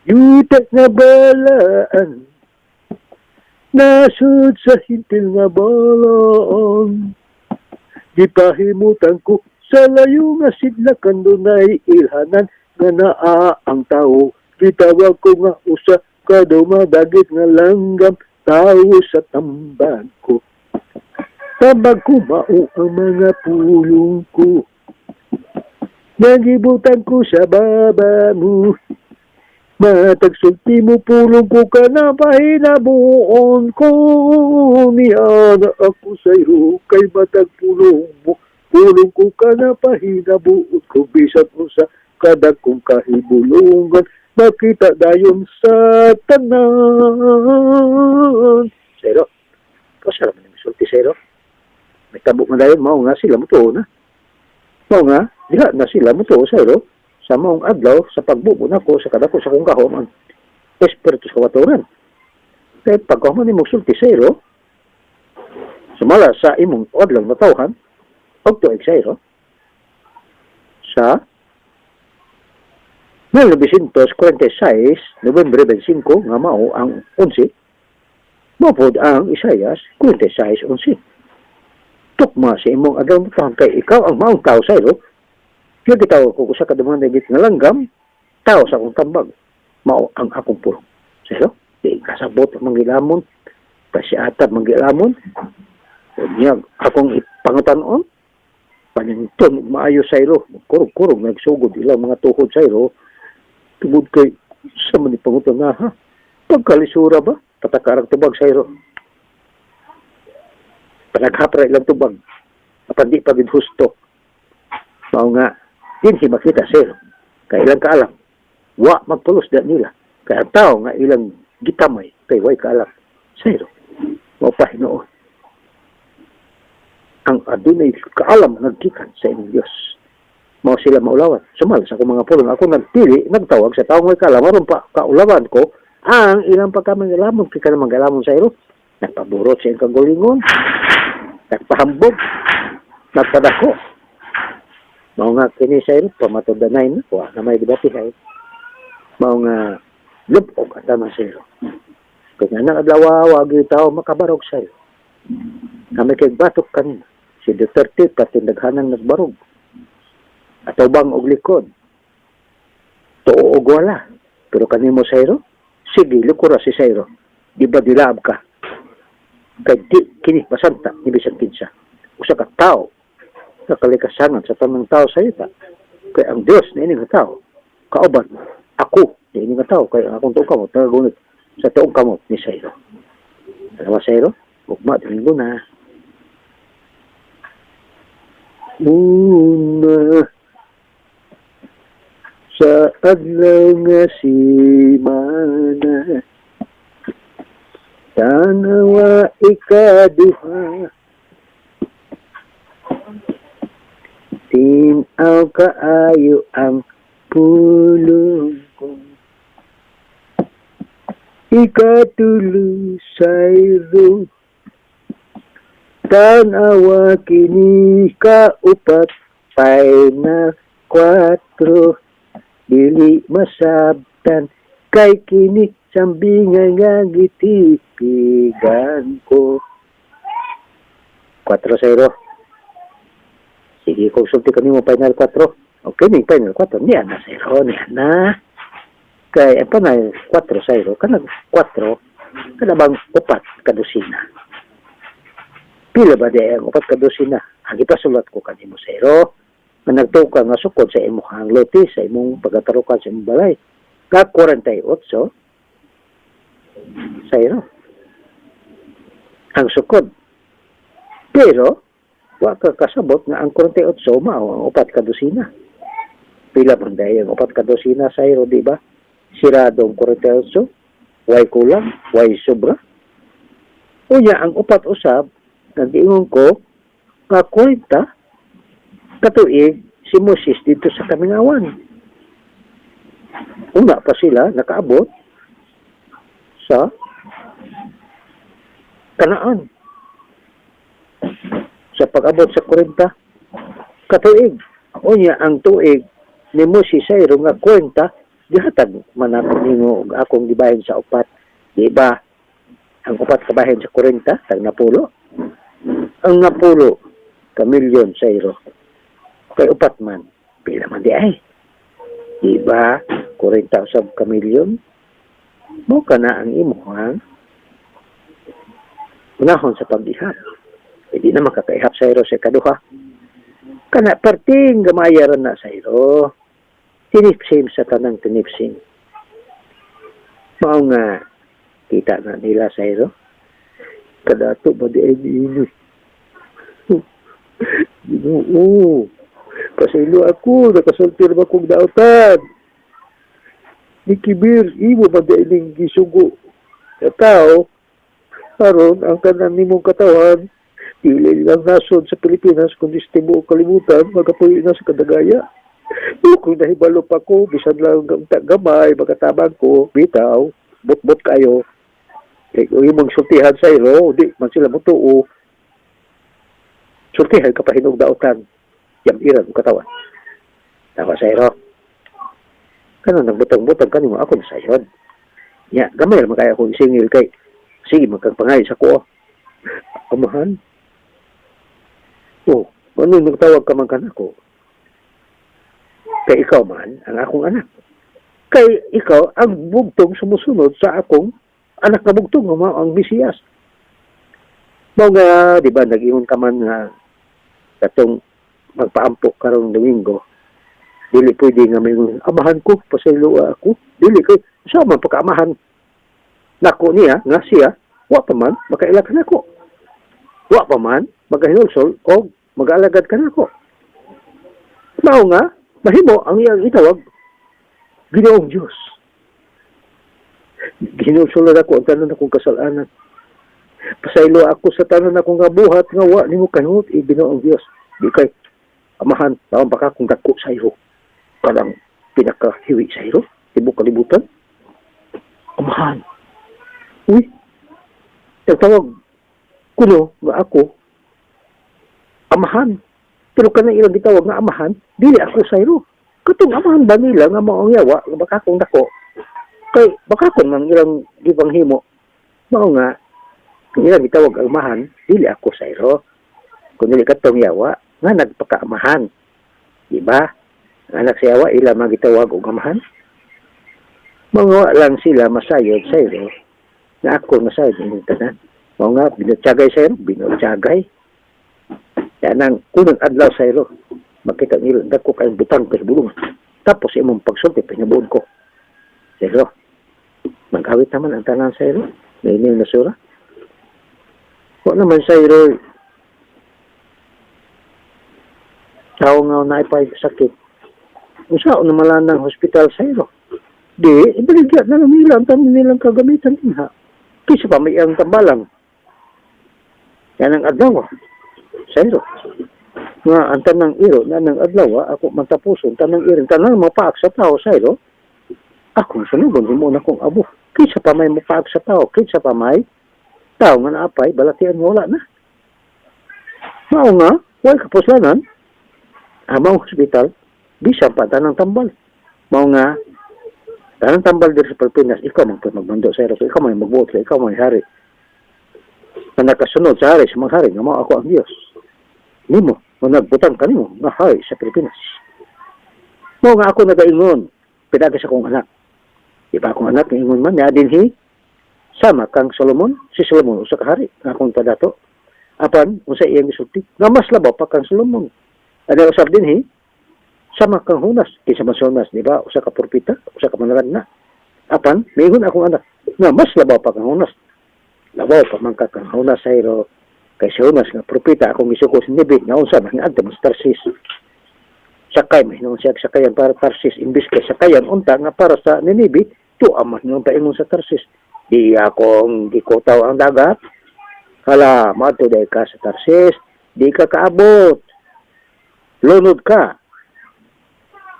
Yuta nga balaan nasud sa hintil nga balon. Gipahimutan ko sa layo nga sidlakan dunay ilhanan nga naa ang tao, bitawag ko nga usa kada madagit nga langgam tao sa tambag ko. Tambag ko mao ang mga pulong ko. Nagibutan ko sa baba mo. Matagsulti mo pulong ko ka na pahinabuon ko. Niya na ako sa'yo kay matag pulong mo. Pulong ko ka na pahinabuon ko bisat mo sa kada kong kahibulungan, makita dayon sa tanan. Sero, pasara man yung sulti, Sero. May tabok na dayon, mao nga sila mutuo na. Mao nga, diha na sila mutuo, Sero, sa maong adlaw, sa pagbubo na ko, sa kadako sa kong kahom, ang espiritu sa kawaturan. Kaya pagkahuman yung sulti, Sero, sumala sa imong adlaw na tauhan, pagtuig, Sero, sa 1946, November 25, nga mao ang 11, mapod ang Isaias 46:11. Tukma sa imong adlaw mo kay ikaw ang maong tao sa ilo. Kaya gitaw ko sa kadumang nagit nga langgam, tao sa akong tambag, mao ang akong pulong. Sa ilo, di kasabot ang manggilamon, pasiatap manggilamon, niya akong ipangutanon, panintun maayo sa ilo, kurog-kurog nagsugod ilang mga tuhod sa ilo, tubod kay sa manipangutan na ha. Pagkalisura ba? Patakarang tubag sa iro. Panaghapra ilang tubag. Kapag di pagid husto. Mao nga, din si makita sa iro. Kaya ilang kaalam. Wa magpulos da nila. Kaya ang tao nga ilang gitamay. Kaya way kaalam. Sa iro. Mao pa hinoon. Ang adunay kaalam nagkikan sa inyong Diyos. Mao sila maulawan. Sumal sa akong mga pulong. Ako nagpili, nagtawag sa taong may kalam. Maroon pa kaulawan ko ang ilang pagkamanggalamon. Kaya ka na manggalamon sa iro. nagpaburot sa iyong kagulingon, nagpahambog, nagpadako. Mao nga kini sayro, pamatudanay na, kuha na may dibatihay. Mao nga, lubog at tama sayro. Kaya nang adlaw, wag yung tao makabarog sayro. Na may kagbatok kanina, si Duterte pati naghanang nagbarog. At bang og likod. Tuo og wala. Pero kanimo sayro, sige, lukura si sayro. Di ba dilab ka? Kaya di, kini, masanta, ni Bisan Kinsa. Usa ka tao, nakalikasangan sa tanang tao sa ita. Kaya ang Diyos na ining tao, kauban, ako, na ining tao, kaya akong tuong kamot, nagagunit sa tuong kamot ni sayro. Alam mo sayro? Ugma, domingo na. Una, sa adlaw nga si Mana, tanawa ikaduha, tinaw kaayo ang pulong ko. Ikatulo sayro, tanawa kini kaupat, pay na 4, dili masabtan, kay kini sambingay nga gitipigan ko. 4 sayro. Sige, kung sulti kami mo final 4. Okay, may final 4. Niyan na sayro, niyan na. Kaya pa na 4 sayro, kanang 4, kanabang 4 kadusina. Pila ba di ang 4 kadusina? Ang ipasulat ko kanimo sayro, na nagtuka nga sukod sa imong hanglote, sa imong pagkatarukan sa imong balay. Ka 48 sayro. Ang sukod. Pero, wa ka kasabot nga ang 48 mao ang 4 kadusina. Pila man dahil ang 4 kadusina sayro, di ba? Siradong 48, way kulang, way sobra. Unya, ang 4 usab, nag-iingon ko, nga 40, katuig, si Moses dito sa Kamingawan. Una pa sila, nakaabot, sa Kanaan. Sa pag-abot sa 40, katuig. Unya, ang tuig, ni Moses sayro nga 40, dihatag manapin nimo akong gibahin sa 4. Di ba? Ang 4 kabahin sa 40, tag napulo. Ang napulo, ka milyon sayro. Kay 4 man, pila man di ay. Di ba? 40 usab ka milyon. Mo ka na ang imo, ha? Unahon sa pag-ihap. Hindi na makakaihap sayro sa kaduha. Kana parting gamayaran na sayro. Tinipsim sa tanang tinipsim. Mao nga kita na nila sayro. Kadato ba di ay niino? Oo. Pasaylo ako, nakasultir ba kong daotan? Ni Kibir, imo ba di ay gisugo? Katao, karon ang kanan nimong katawan, dili lang nasod sa Pilipinas, kundi sa tibuok kalibutan, magapuyo na sa kadagaya. Kung nahibalo pa ko, bisan lang gamay, magatabang ko, bitaw, bot-bot kayo. Kung imong sultihan sa iro, di man sila mutuo. Sultihan ka pa hinog daotan, yamiran ang katawan. Tawa sa iro. Kanon nagbutang-butang kanimo ako na sayod. Ya, gamay naman kaya akong isingil kay sige magkagpangay sa ko. Amahan. Oh, ano nagtawag ka man kanako? Kay ikaw man, ang akong anak. Kay ikaw, ang bugtong sumusunod sa akong anak na bugtong, ang Mesiyas. Mga nga, di ba, nag-iwan ka man nga katong magpaampok karong Domingo, dili pwede nga may amahan ko, pasaylo ako, dili kay, sama pagkaamahan nako niya, nga siya, wa pa man, makailakan ako. Wa pa man, magahinulsol, o mag-alagad ka nako. Mao nga, mahimo ang iyang itawag, Ginoong Diyos. Ginulsol na ako ang tanan akong kasalanan. Pasaylo ako sa tanan akong kabuhat, nga wa ni mo kahimot, Ginoong Diyos. Di kay, amahan, tawang baka kung dako sa iyo. Parang pinakahiwi sa iyo, tibok kalibutan. Amahan. Uy, tawag kuno nga ako amahan. Pero kanang ilang gitawag nga amahan, dili ako sayro. Katong amahan ba nila nga mao ang yawa, nga baka kong dako. Kay baka kung mang ilang gibang himo, mao nga kung ilang gitawag amahan, dili ako sayro. Kung dili katong yawa, nga nagpakaamahan. Diba? Anak sa yawa, ila magitawag og amahan. Mga lang sila masayod sayro, nga ako masayod ng tanan. Mao nga, binutsagay sayro, binutsagay. Yan ang kunang adlaw sayro. Makita nila, dako kayong butang sa bulong. Tapos imong pagsulti, pinabuon ko. Sayro, mag-awit naman ang tanan sayro. May ining nasura. Huwag naman sayro, tao nga na ipay sakit. Usao na malanang hospital sayro. Di, ibaligyan na nila ang tanin nilang kagamitan niya. Kisa pa may ang tambalang. Yan ang adlaw. Sayro. Nga ang tanang iro na ng adlaw, ako magtapuson, tanang iro, tanang mapaak sa tao, sayro. Ako sunugon, di mo na kong abo. Kisa pa may mapaak sa tao, kisa pa may tao nga naapay, balatian mo wala na. Mao nga, wala kapuslanan, amang hospital, bisa pa tanang tambal. Mao nga, tanang tambal dito sa Pilipinas, ikaw magmando, sayro, ikaw may magbuot, ikaw may hari. Na nakasunod sa hari, sa mga hari, nga mao ako ang Diyos. Nimo, nagbutang ka nimo, nga hari sa Pilipinas. Mao nga ako nagaingon, pinagay sa kong anak. Iba akong anak, ingon man, niya dinhi, sama kang Solomon, si Solomon, usa ka hari, nga akong padato. Apan, usa iyang gisulti, nga mas labaw pa kang Solomon. Ano usab dinhi, sama kang Hunas, kaysa mas Hunas, di ba? Usa ka propita, usa ka manarad na. Apan, mayingon akong anak, nga mas labaw pa kang Hunas. Labaw pa man ka kang Hunas, sayro, kaysa Hunas, nga propita, akong isuko sa Nibi, nga unsa, nga adto, mas Tarsis. Sakay, may nung siya sakayan para Tarsis, imbis kay sakayan, unta, nga para sa Ninibi, tuaman nung paingon sa Tarsis. Di akong gikotaw ang dagat, hala, mato day ka sa Tarsis, di ka kaabot, lunod ka.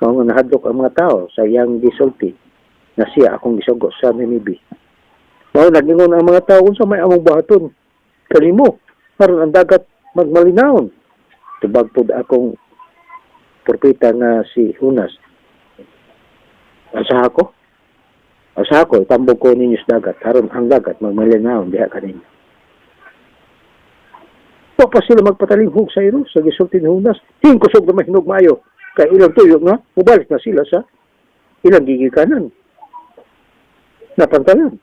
Mga nahadlok ang mga tao sa iyang gisulti na siya akong gisugo sa Ninibi. Mga nagingon ang mga tao sa may among bahaton. Kanimo, karon ang dagat magmalinawon. Tubag po akong propeta nga si Hunas. Asa ako, tambog ko ninyo sa dagat. Karon ang dagat magmalinawon diha kaninyo. Pa sila magpatalinghog sa iro sa gisulti ni Hunas. Hingkusog na mahinog maayo. Kaya ilang tuyo nga, mubalik na sila sa ilang gigikanan. Napantalan.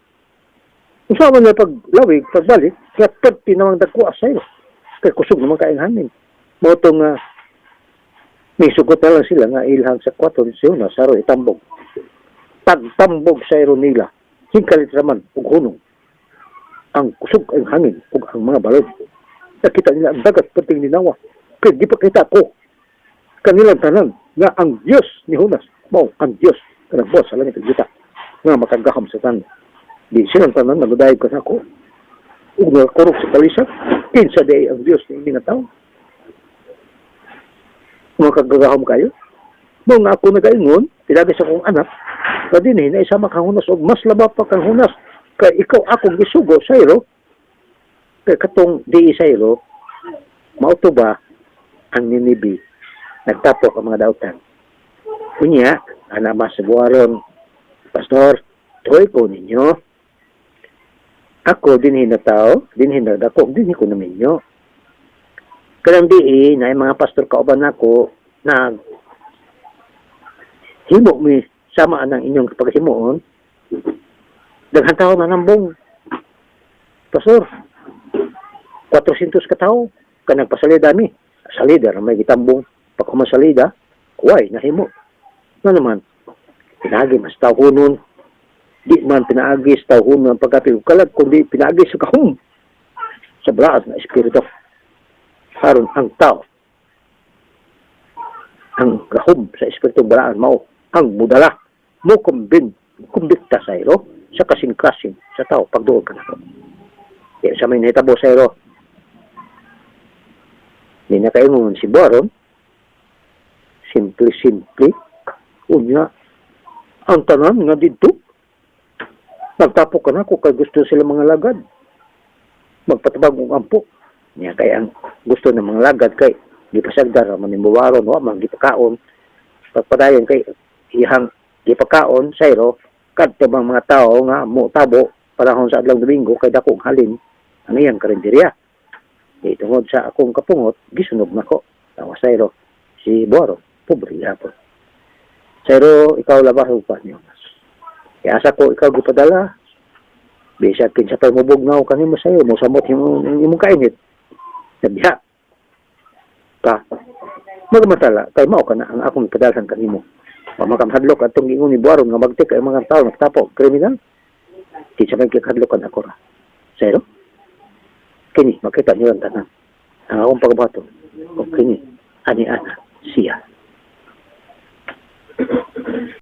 Usama na paglawig, pagbalik, kaya pati namang dagkuas sa iro. Kaya kusog naman kaing hangin. Motong may sugot na lang sila nga ilhang sa 4 si Hunas, saro itambog. Pagtambog sa iro nila, hingkalit raman, ug hunong. Ang kusog ang hangin, ug ang mga balod. Nakita nila ang dagat pating ninawa. Kaya di pa kita ko. Kanilang tanan nga ang Diyos ni Hunas. Mao ang Diyos. Kanang boss sa langit kita. Nga makagaham sa tanan. Di silang tanan nagudayag ko sa ako. Ug nakakurok sa kalisag. Kinsa day ang Diyos ni mga tao. Makagagaham kayo. Mao nga ako nagaingon, pinagay sa akong anak, na dinhi na isama kang Hunas o mas laba pa kang Hunas. Kaya ikaw akong gisugo sayro. Kaya katong di sayro, mauto ba ang Ninibi? Nagtapok ang mga dautan. Kunya, anak mas buwaron, Pastor, tuloy ko ninyo. Ako, dinhin na tao, dinhin na dako, dinhin ko namin nyo. Kanang di na yung mga pastor kauban ako, na himo mi sama ang inyong paghimuon, daghang tao na nambong. Pastor, 400 ka tao, kanang pasalida mi. Salida, may gitambong. Pag kumasalida, kuway, nahimo. Na naman, pinagi mas tahunon. Di man pinaagi sa tahunon ang pagkapil. Kalag, kundi pinaagi sa kahum. Sa braas na espiritu. Haron ang tao. Ang kahum sa espiritu braan mao. Ang mudala. Mo kumbikta sa iro. Sa kasing-kasing sa tao. Pagdoon ka na ko. Kaya sa may nahitabo sa iro. Hindi na kayo mo si Baron. Simple. Unya, ang tanan nga dito. Nagtapok ka na kung gusto sila mga lagad. magpatabag ng ampo. Niya kay ang gusto ng mga lagad kay gipasagdar man ning buwaron wa man gipakaon. Pagpadayon kay ihang gipakaon sayro kadto bang mga tao nga mo tabo panahon sa adlaw Domingo kay dakong halin ano yan karinderya. Di tungod sa akong kapungot gisunog nako. Tawa sayro si buwaron pobre gyapon. Sayro ikaw labas upan niyo. Kaya asa ko ikaw gipadala. Bisag kinsa pay mubugnaw kanimo sayo mo samot imong kainit. Nabiha. Ka. Magmatala kay mao kana ang akong ipadalhan kanimo. Makamhadlok atong ingon ni buwaron nga magtik ay mga tao nagtapo kriminal. Kinsa may kikadlokan ako ra. Sayro. Kini makita niyo ang tanan. Ang akong pagbato. O kini ani ana siya.